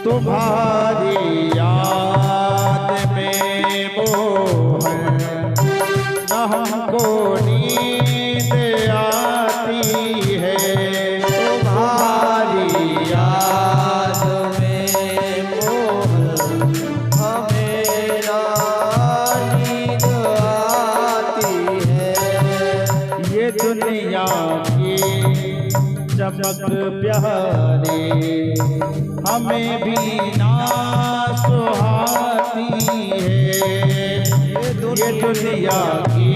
तुम्हारी याद में मोहन न हमको नींद आती है। तुम्हारी याद में मोहन हमें नींद आती है। ये दुनिया की चमक प्यारी हमें भी ना सुहाती है। ये दुनिया की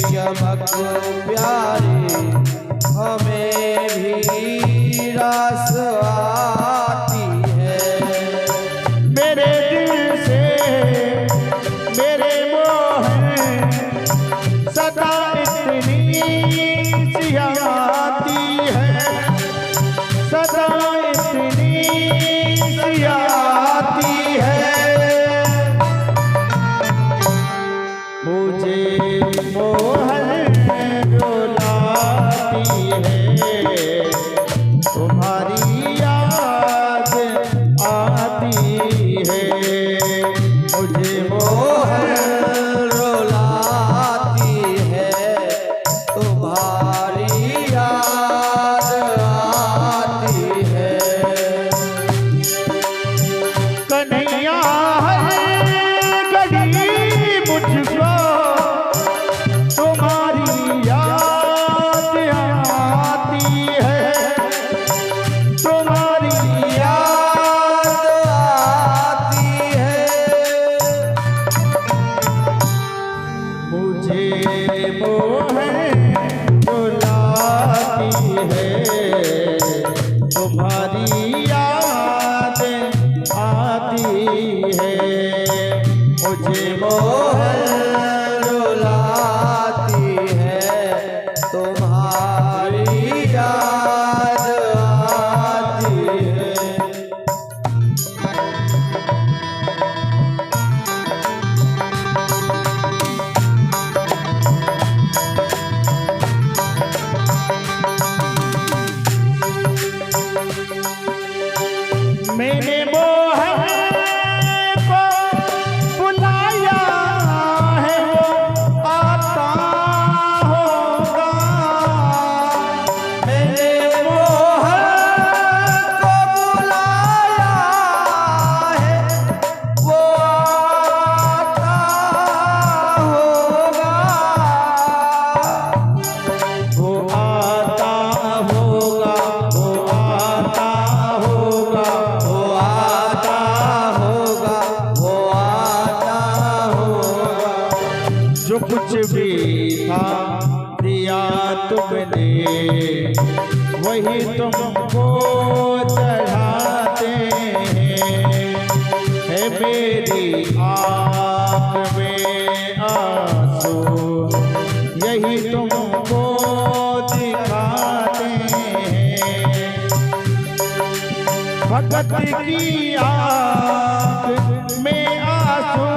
चमक प्यारी हमें भी रास आती है। मेरे दिल से मेरे मोहन सदा इतनी सी आती है, सदा इतनी सी आती है। मुझे मोहन रुलाती है, तुम्हारी मुझे मोहन रुलाती है तुम्हारी याद आती है। मैंने मोहन को बुलाया है वो आता होगा। मैंने मोहन को बुलाया है वो आता होगा। वो आता होगा, वो आता होगा, वो आता होगा, वो आता होगा। जो कुछ भी था दिया तुमने वही तुमको चढ़ाते हैं। है मेरी आँख में आंसू यही तुमको दिखाते हैं। भगत की आँख में आंसू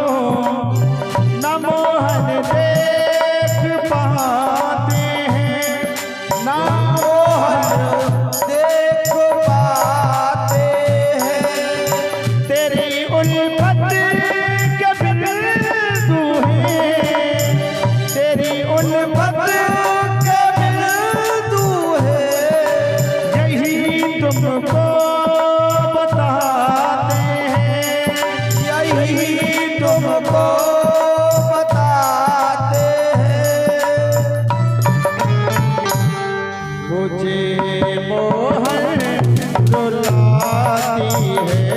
न मोहन देख पाते हैं, न मोहन देख पाते हैं। तेरी उल्फत के बिंदु हैं, तेरी उल्फत के बिंदु हैं। यही तुमको बताते हैं, यही तुमको बताते हैं। मुझे मोहन रुलाती है,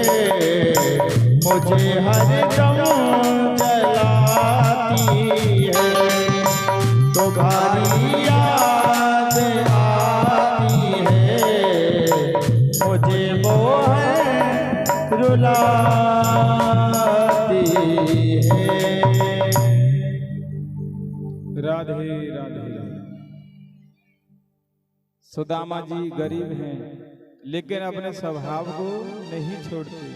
मुझे हरदम जलाती है। तुम्हारी याद आती है, मुझे मोहन रुलाती है। राधे राधे। सुदामा जी गरीब हैं लेकिन अपने स्वभाव को नहीं छोड़ते,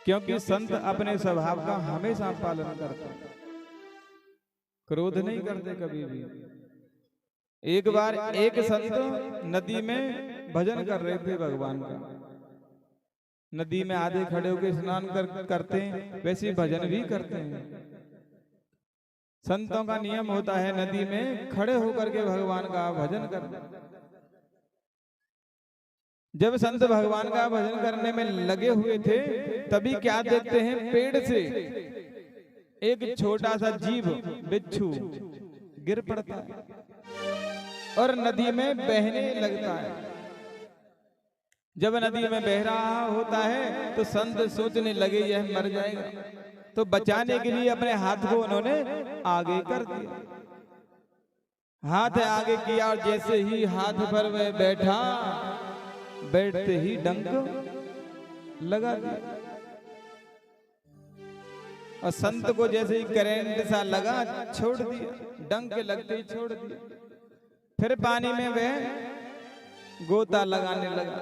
क्योंकि संत अपने स्वभाव का हमेशा पालन करते, क्रोध नहीं करते कभी भी। एक बार एक संत नदी में भजन कर रहे थे भगवान का। नदी में आधे खड़े होकर स्नान करते हैं, वैसे भजन भी करते हैं। संतों का नियम होता है नदी में खड़े होकर के भगवान का भजन करना। जब संत भगवान का भजन करने में लगे हुए थे तभी क्या देखते हैं, पेड़ से एक छोटा सा जीव बिच्छू गिर पड़ता है और नदी में बहने लगता है। जब नदी में बह रहा होता है तो संत सोचने लगे यह मर जाएगा, तो बचाने के लिए अपने हाथ को उन्होंने आगे कर दिया। हाथ आगे किया और जैसे ही हाथ पर वह बैठा, बैठते ही डंक लगा दिया। और संत को जैसे ही करंट सा लगा छोड़ दिया, डंक लगते ही छोड़ दिया। फिर पानी में वह गोता लगाने लगा,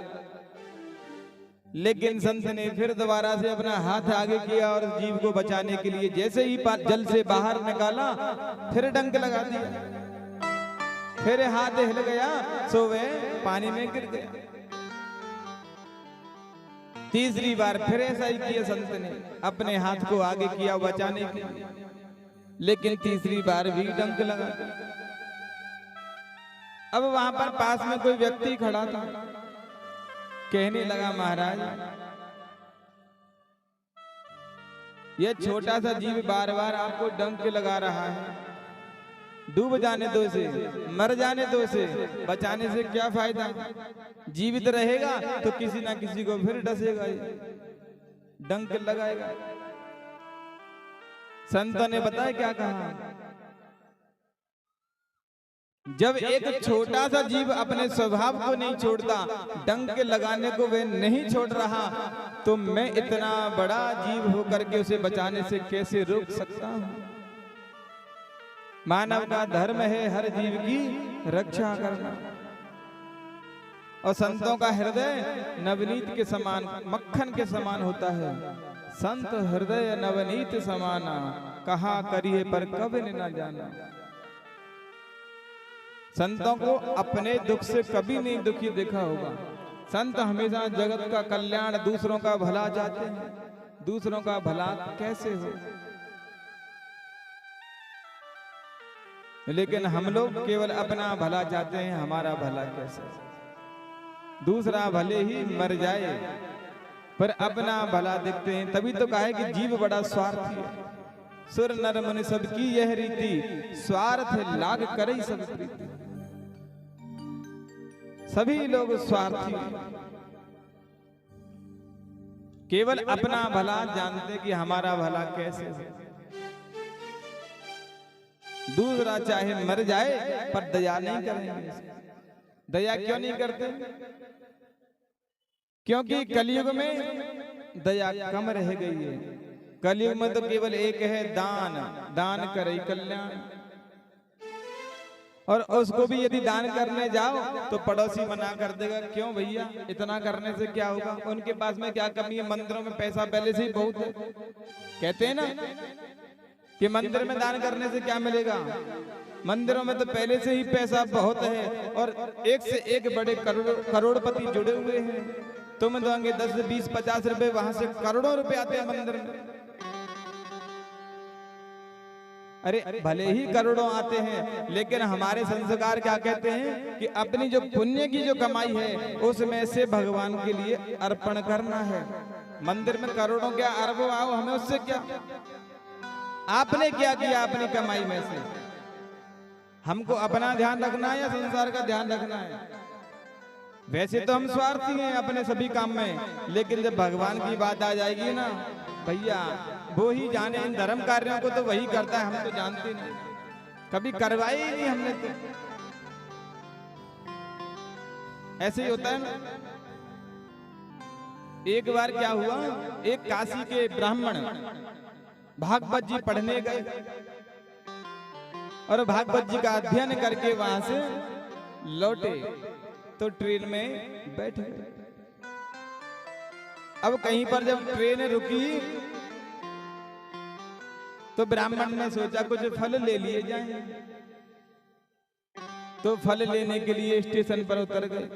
लेकिन संत ने फिर दोबारा से अपना हाथ आगे किया और जीव को बचाने के लिए जैसे ही जल से बाहर निकाला फिर डंक लगा दिया। फिर हाथ हिल गया सो वह पानी में गिर गया। तीसरी बार फिर ऐसा ही किया संत ने, अपने हाथ को आगे किया बचाने के लिए, लेकिन तीसरी बार भी डंक लगा। अब वहां पर पास में कोई व्यक्ति खड़ा था, कहने लगा महाराज यह छोटा सा जीव बार बार आपको डंक लगा रहा है, डूब जाने दो इसे, मर जाने दो इसे, बचाने से क्या फायदा। जीवित रहेगा तो किसी ना किसी को फिर डसेगा, डंक लगाएगा। संत ने बताया क्या कहा, जब एक छोटा सा जीव अपने स्वभाव को नहीं छोड़ता, डंक लगाने को वह नहीं छोड़ रहा, तो मैं इतना बड़ा जीव होकर के उसे बचाने से कैसे रोक सकता हूं? मानव का धर्म है हर जीव की रक्षा करना। और संतों का हृदय नवनीत के समान, मक्खन के समान होता है। संत हृदय नवनीत समाना, कहा करिए पर कभी न जाना। संतों को अपने दुख से कभी नहीं दुखी देखा होगा। संत हमेशा जगत का कल्याण, दूसरों का भला चाहते हैं। दूसरों का भला कैसे हो? लेकिन हम लोग केवल अपना भला चाहते हैं, हमारा भला कैसे? दूसरा भले ही मर जाए पर अपना भला देखते हैं। तभी तो कहा है कि जीव बड़ा स्वार्थी है। सुर नर मुनि सबकी यह रीति, स्वार्थ लाग करे सब प्रीति। सभी लोग स्वार्थी हैं, केवल अपना भला जानते कि हमारा भला कैसे हो। दूसरा चाहे मर जाए पर दया नहीं करेंगे। दया क्यों नहीं करते? क्योंकि कलयुग में दया कम रह गई है। कलयुग में तो केवल एक है दान, दान करे कल्याण। और उसको भी यदि दान करने जाओ तो पड़ोसी मना कर देगा, क्यों भैया इतना करने से क्या होगा? उनके पास में क्या कमी है? मंदिरों में पैसा पहले से ही बहुत है। कहते हैं ना कि मंदिर में दान करने से क्या मिलेगा? मंदिरों में तो पहले से ही पैसा बहुत है और एक से एक बड़े करोड़पति जुड़े हुए हैं। तुम दोगे 10, 20, 50 रुपए, वहां से करोड़ों रुपए आते हैं मंदिर में। अरे भले ही करोड़ों आते हैं, लेकिन हमारे संस्कार क्या कहते हैं कि अपनी जो पुण्य की जो कमाई है उसमें से भगवान के लिए अर्पण करना है। मंदिर में करोड़ों क्या अरबों आओ, हमें उससे क्या? आपने क्या किया अपनी कमाई में से? हमको अपना ध्यान रखना है या संसार का ध्यान रखना है? वैसे तो हम स्वार्थी हैं अपने सभी काम में, लेकिन जब भगवान की बात आ जाएगी ना भैया, वो ही जाने इन धर्म कार्यों को तो वही करता है, हम तो जानते नहीं, कभी करवाई ही नहीं हमने तो। ऐसे ही होता है ना। एक बार क्या हुआ, एक काशी के ब्राह्मण भागवत जी पढ़ने गए और भागवत जी का अध्ययन करके वहां से लौटे तो ट्रेन में बैठ गए। अब कहीं पर जब ट्रेन रुकी तो ब्राह्मण ने सोचा कुछ फल ले लिए जाएं। तो फल लेने के लिए स्टेशन पर उतर गए।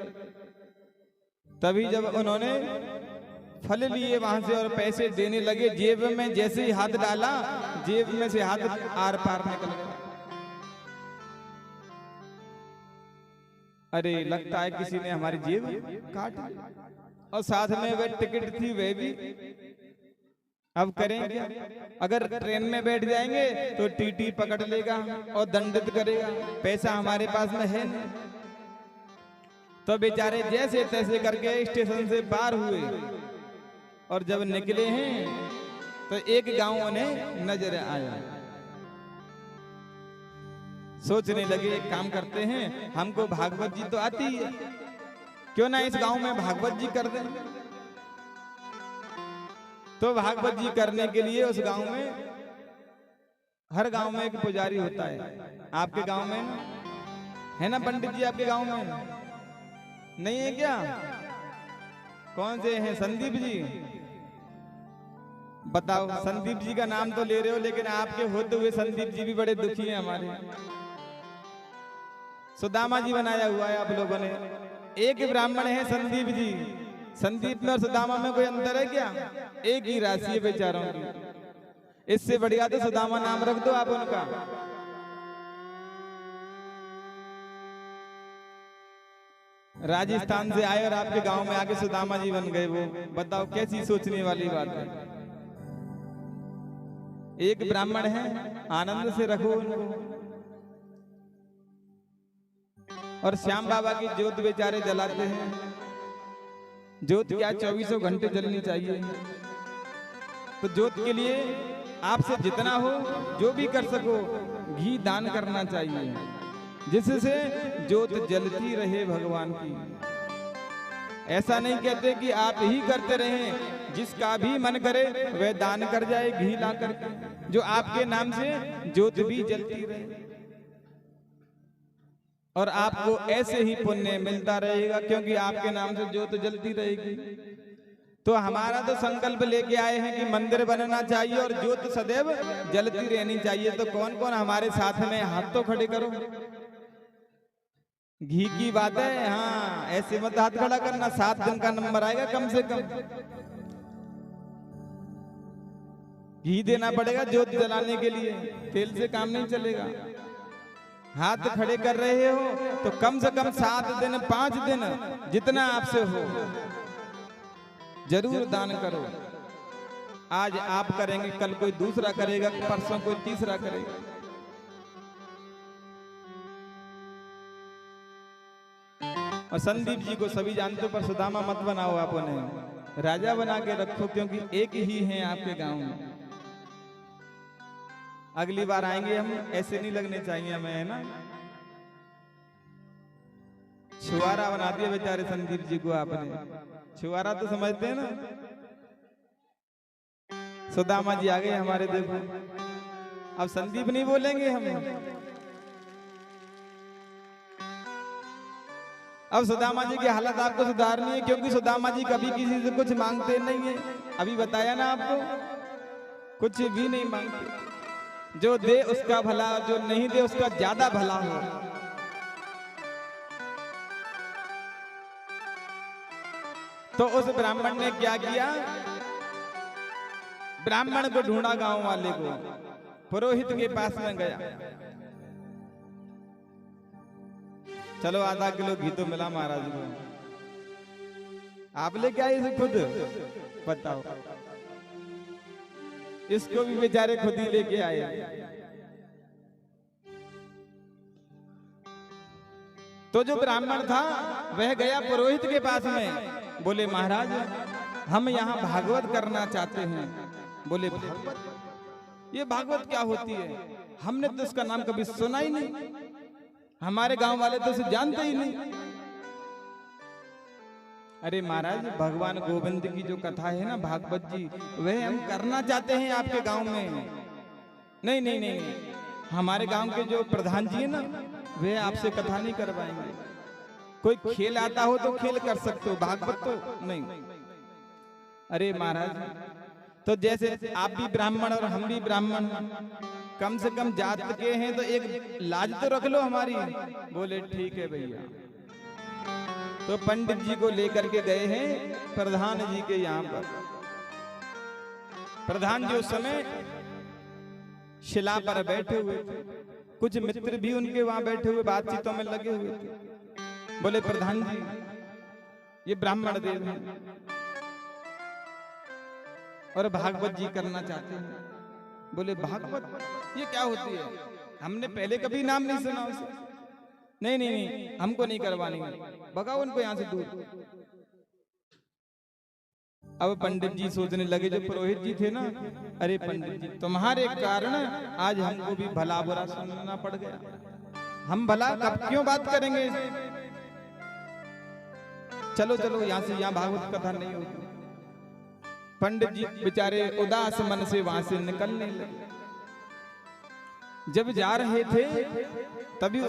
तभी जब उन्होंने फल लिए वहां से और पैसे देने लगे, जेब में जैसे ही हाथ डाला, जेब में से हाथ आर पार निकल गया। अरे लगता है किसी ने हमारी जेब काट ली, और साथ में वह टिकट थी वह भी। अब करें क्या? अगर ट्रेन में बैठ जाएंगे तो टीटी पकड़ लेगा और दंडित करेगा, पैसा हमारे पास में है नहीं। तो बेचारे जैसे तैसे करके स्टेशन से पार हुए और जब निकले हैं तो एक गांव उन्हें नजर आया। सोचने लगे एक काम करते हैं, हमको भागवत जी तो आती है, क्यों ना इस गांव में भागवत जी कर दें। तो भागवत जी करने के लिए उस गांव में, हर गांव में एक पुजारी होता है। आपके गांव में है ना पंडित जी? आपके गांव में नहीं है क्या? कौन से हैं? संदीप जी। बताओ, संदीप जी का नाम तो ले रहे हो, लेकिन आपके होते हुए संदीप जी भी बड़े दुखी हैं हमारे। सुदामा जी बनाया हुआ है आप लोगों ने। एक ब्राह्मण है संदीप जी। संदीप में और सुदामा में कोई अंतर है क्या? एक ही राशि है बेचारों की। इससे बढ़िया तो सुदामा नाम रख दो आप उनका। राजस्थान से आए और आपके गांव में आके सुदामा जी बन गए, वो बताओ कैसी सोचने वाली बात है। एक ब्राह्मण है, आनंद से रखो उनको। और श्याम बाबा की ज्योत बेचारे जलाते हैं। ज्योत क्या 24 घंटे जलनी चाहिए। तो ज्योत के लिए आपसे जितना हो, जो भी कर सको, घी दान करना चाहिए। जिससे ज्योत जलती रहे भगवान की। ऐसा नहीं कहते कि आप ही करते रहें, जिसका भी मन करे वह दान कर जाए घी ला करके, जो आपके नाम से ज्योत भी जलती रहे और आपको ऐसे ही पुण्य मिलता रहेगा, क्योंकि आपके नाम से ज्योत जलती रहेगी। तो हमारा तो संकल्प लेके आए हैं कि मंदिर बनना चाहिए और ज्योत सदैव जलती रहनी चाहिए। तो कौन कौन हमारे साथ में, हाथ तो खड़े करो। घी की बात है, हाँ ऐसे मत हाथ खड़ा करना, 7 दिन का नंबर आएगा कम से कम। घी देना पड़ेगा ज्योत जलाने के लिए, तेल से काम नहीं चलेगा। हाथ खड़े कर रहे हो तो कम से कम 7 दिन 5 दिन जितना आपसे हो जरूर दान करो। आज आप करेंगे, कल कोई दूसरा करेगा, परसों कोई तीसरा करेगा। और संदीप जी को सभी जानते हो, पर सुदामा मत बनाओ, आप उन्हें राजा बना के रखो, क्योंकि एक ही हैं आपके गांव में। अगली बार आएंगे हम, ऐसे नहीं लगने चाहिए हमें, है ना। छुआरा बना दिया बेचारे संदीप जी को आपने। छुआरा तो समझते हैं ना। सुदामा जी आ गए हमारे, देखो अब संदीप नहीं बोलेंगे हम। अब सुदामा जी की हालत आपको सुधारनी है, क्योंकि सुदामा जी कभी किसी से कुछ मांगते नहीं है। अभी बताया ना आपको, कुछ भी नहीं मांगते। जो दे उसका भला, जो नहीं दे उसका ज्यादा भला हो। तो उस ब्राह्मण ने क्या किया, ब्राह्मण को ढूंढा, गांव वाले को, पुरोहित के पास में गया। चलो आधा किलो घी तो मिला महाराज को, आप लेके आए इसे खुद, बताओ। इसको भी बेचारे खुद ही लेके आए। तो जो ब्राह्मण था वह गया पुरोहित के पास में, बोले महाराज हम यहाँ भागवत करना चाहते हैं। बोले भागवत, ये भागवत क्या होती है, हमने तो इसका नाम कभी सुना ही नहीं, हमारे गांव वाले तो इसे जानते ही नहीं। अरे महाराज भगवान गोविंद की जो कथा है ना, भागवत जी, वह हम करना चाहते हैं आपके गांव में। नहीं नहीं नहीं, हमारे गांव के जो प्रधान जी है ना, वे आपसे कथा नहीं करवाएंगे। कोई खेल आता हो तो खेल कर सकते हो, भागवत तो नहीं। अरे महाराज, तो जैसे आप भी ब्राह्मण और हम भी ब्राह्मण, कम से कम जात के हैं तो एक लाज तो रख लो हमारी। बोले ठीक है भैया। तो पंडित जी को लेकर के गए हैं प्रधान जी के यहाँ पर। प्रधान जी उस समय शिला पर बैठे हुए थे, कुछ मित्र भी उनके वहां बैठे हुए बातचीतों में लगे हुए थे। बोले प्रधान जी ये ब्राह्मण देव हैं और भागवत जी करना चाहते हैं। बोले भागवत ये क्या होती है, हमने पहले कभी नाम नहीं सुना उसे। नहीं नहीं नहीं, हमको नहीं करवानी, भगाओ उनको यहाँ से दूर। अब पंडित जी सोचने लगे, जो पुरोहित जी थे ना, अरे पंडित जी तुम्हारे कारण आज हमको भी भला बुरा सुनना पड़ गया, हम भला कब क्यों बात करेंगे। चलो चलो यहाँ से, यहाँ भागवत कथा नहीं होती। पंडित जी बेचारे उदास मन से वहां से निकलने लगे। जब जा रहे थे तभी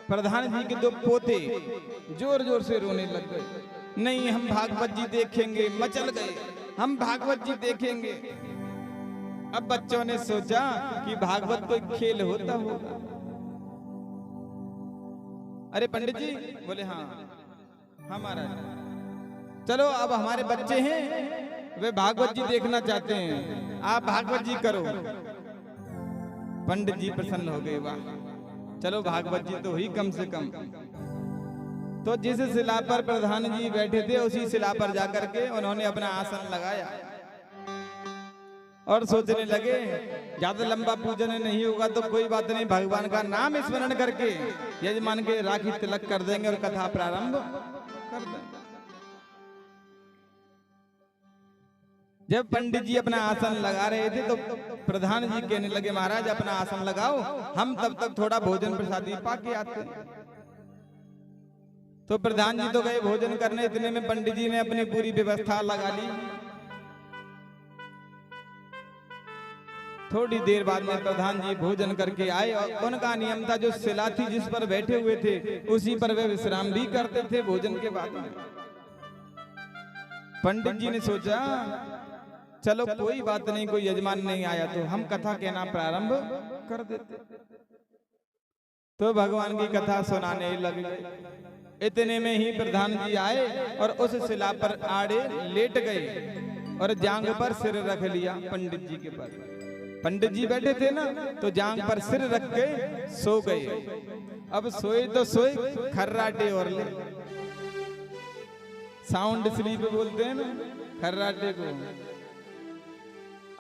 प्रधान जी के 2 पोते जोर जोर से रोने लग गए। नहीं हम भागवत जी देखेंगे, मचल गए, हम भागवत जी देखेंगे। अब बच्चों ने सोचा कि भागवत कोई खेल होता होगा। अरे पंडित जी, बोले हाँ हमारा, चलो अब हमारे बच्चे हैं वे भागवत जी देखना चाहते हैं, आप भागवत जी करो। पंडित जी प्रसन्न हो गए, वाह चलो भागवत जी तो हुई कम से कम। तो जिस शिला पर प्रधान जी बैठे थे उसी शिला पर जाकर के उन्होंने अपना आसन लगाया और सोचने लगे ज्यादा लंबा पूजन नहीं होगा तो कोई बात नहीं, भगवान का नाम स्मरण करके यजमान के राखी तिलक कर देंगे और कथा प्रारंभ कर देंगे। जब पंडित जी अपना आसन लगा रहे थे तो प्रधान जी कहने लगे महाराज अपना आसन लगाओ, हम तब तक थोड़ा भोजन प्रसादी पाके आते हैं। तो प्रधान जी तो गए भोजन करने, इतने में पंडित जी ने अपनी पूरी व्यवस्था लगा ली। थोड़ी देर बाद में प्रधान जी भोजन करके आए और उनका नियम था जो शिला थी जिस पर बैठे हुए थे उसी पर वे विश्राम भी करते थे भोजन के बाद में। पंडित जी ने सोचा चलो कोई बात नहीं, कोई यजमान नहीं आया तो हम कथा कहना प्रारंभ कर देते। तो भगवान की कथा सुनाने लगे। इतने में ही प्रधान जी आए और उस शिला पर आड़े लेट गए और जांग पर सिर रख लिया पंडित जी के पास। पंडित जी बैठे थे ना तो जांग पर सिर रख के सो गए। अब सोए तो सोए खर्राटे और ले, साउंड स्लीप बोलते हैं ना खर्राटे को।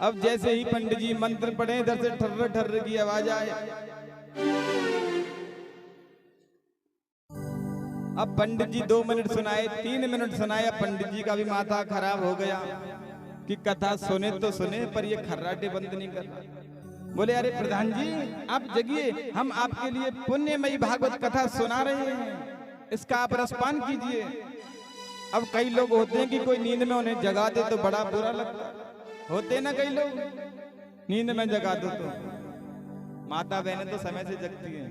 अब जैसे ही पंडित जी मंत्र पढ़े इधर से ठर्र ठर्र की आवाज आए। अब पंडित जी 2 मिनट सुनाए, 3 मिनट सुनाया, पंडित जी का भी माथा खराब हो गया कि कथा सुने तो सुने पर ये खर्राटे बंद नहीं कर रहा। बोले अरे प्रधान जी आप जगिए, हम आपके लिए पुण्यमयी भागवत कथा सुना रहे हैं, इसका आप रसपान कीजिए। अब कई लोग होते हैं कि कोई नींद में उन्हें जगा दे तो बड़ा बुरा लगता है। होते ना कई लोग नींद में जगा दो तो। माता बहनें तो समय से जगती हैं,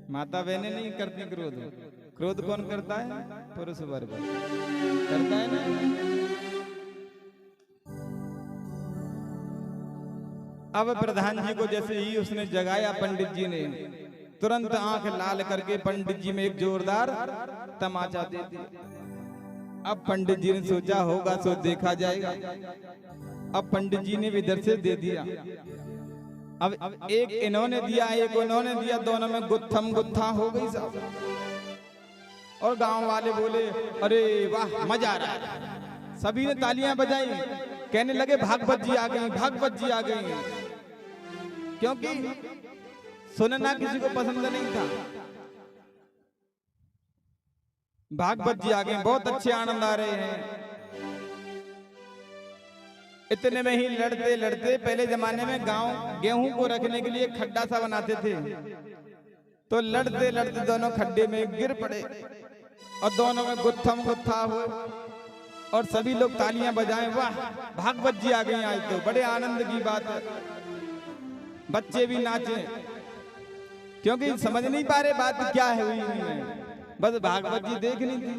माता बहनें नहीं करती क्रोध। क्रोध कौन करता है? पुरुष वर्ग करता है ना। अब प्रधान जी को जैसे ही उसने जगाया पंडित जी ने तुरंत आंख लाल करके पंडित जी में एक जोरदार तमाचा दे दिया। अब पंडित जी ने सोचा होगा सो देखा जाएगा। अब पंडित जी ने भी इधर से दे दिया। अब एक इन्होंने दिया एक उन्होंने दिया, दोनों में गुत्थम गुत्था हो गई सब। और गांव वाले बोले अरे वाह मजा आ रहा है। सभी ने तालियां बजाई, कहने लगे भागवत जी आ गई, भागवत जी आ गई। क्योंकि सुनना किसी को पसंद नहीं था। भागवत जी आ गए, बहुत अच्छे आनंद आ रहे हैं। इतने में ही लड़ते लड़ते, पहले जमाने में गांव गेहूं को रखने के लिए खड्डा सा बनाते थे, तो लड़ते लड़ते दोनों खड्डे में गिर पड़े और दोनों में गुत्थम गुत्था हुए और सभी लोग तालियां बजाएं, वाह भागवत जी आ गई आज तो, बड़े आनंद की बात है। बच्चे भी नाचे क्योंकि समझ नहीं पा रहे बात क्या है हुई, बस भागवत जी देखनी थी।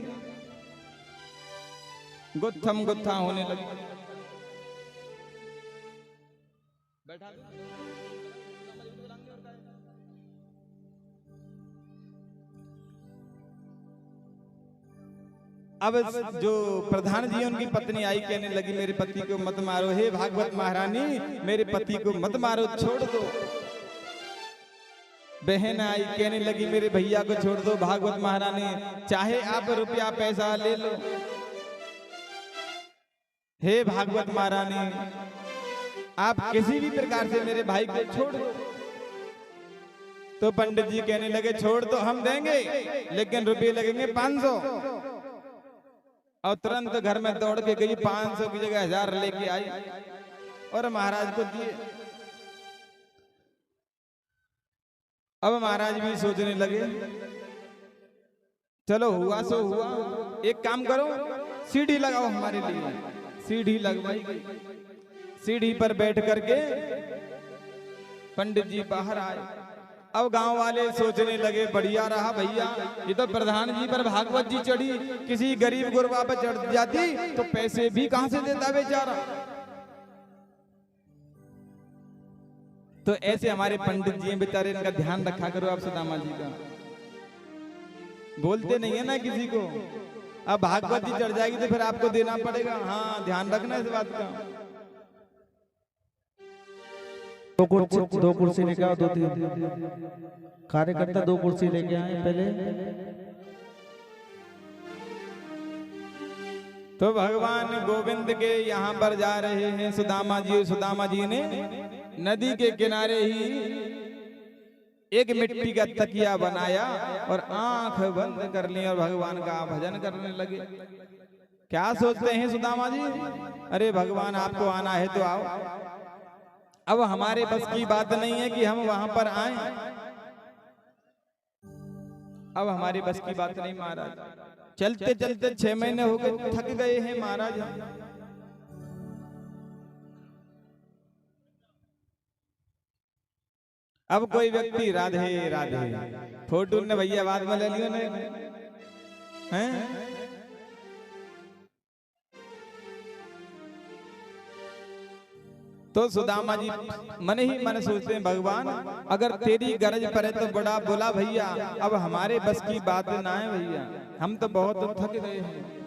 गुत्थम गुत्था होने लगी। बैठा अब जो प्रधान जी उनकी पत्नी आई, कहने लगी मेरे पति को मत मारो, हे भागवत महारानी मेरे पति को मत मारो, छोड़ दो। बहन आई, कहने लगी मेरे भैया को छोड़ दो भागवत महारानी, चाहे आप रुपया पैसा ले लो, हे भागवत महारानी आप किसी भी प्रकार से मेरे भाई को छोड़ दो। तो पंडित जी कहने लगे छोड़ तो हम देंगे लेकिन रुपये लगेंगे 500। और तुरंत घर में दौड़ के गई, 500 की जगह 1000 लेके आई और महाराज को दिए। अब महाराज भी सोचने लगे चलो हुआ सो हुआ, एक काम करो सीढ़ी लगाओ हमारे लिए। सीढ़ी लगवाई गई। सीढ़ी पर बैठ करके पंडित जी बाहर आए। अब गांव वाले सोचने लगे बढ़िया रहा भैया, ये तो प्रधान जी पर भागवत जी चढ़ी, किसी गरीब गुरबा पर चढ़ जाती तो पैसे भी कहां से देता बेचारा। तो ऐसे हमारे पंडित जी बेचारे, इनका ध्यान रखा करो आप सुदामा जी का। बोलते नहीं है ना किसी को, अब भागवत जी चढ़ जाएगी तो फिर आपको देना पड़ेगा। हाँ ध्यान रखना इस बात का। दो कुर्सी लेके आओ, 2-3 कार्यकर्ता 2 कुर्सी लेके आए पहले। तो भगवान गोविंद के यहाँ पर जा रहे हैं सुदामा जी। सुदामा जी ने नदी के किनारे ही एक मिट्टी का तकिया बनाया और आंख बंद कर ली और भगवान का भजन करने लगे। क्या सोचते हैं सुदामा जी? अरे भगवान आपको आना है तो आओ। अब हमारे बस की बात नहीं है कि हम वहां पर आए, अब हमारी बस की बात नहीं महाराज। चलते चलते 6 महीने हो गए, थक गए हैं महाराज। अब कोई व्यक्ति राधे राधे फोटो ने भैया बाद में ले लियो ने हैं। तो सुदामा जी मन ही मन सोचते हैं भगवान अगर तेरी गरज पड़े तो बड़ा बोला भैया, अब हमारे बस की बात ना है भैया, हम तो बहुत थक गए हैं।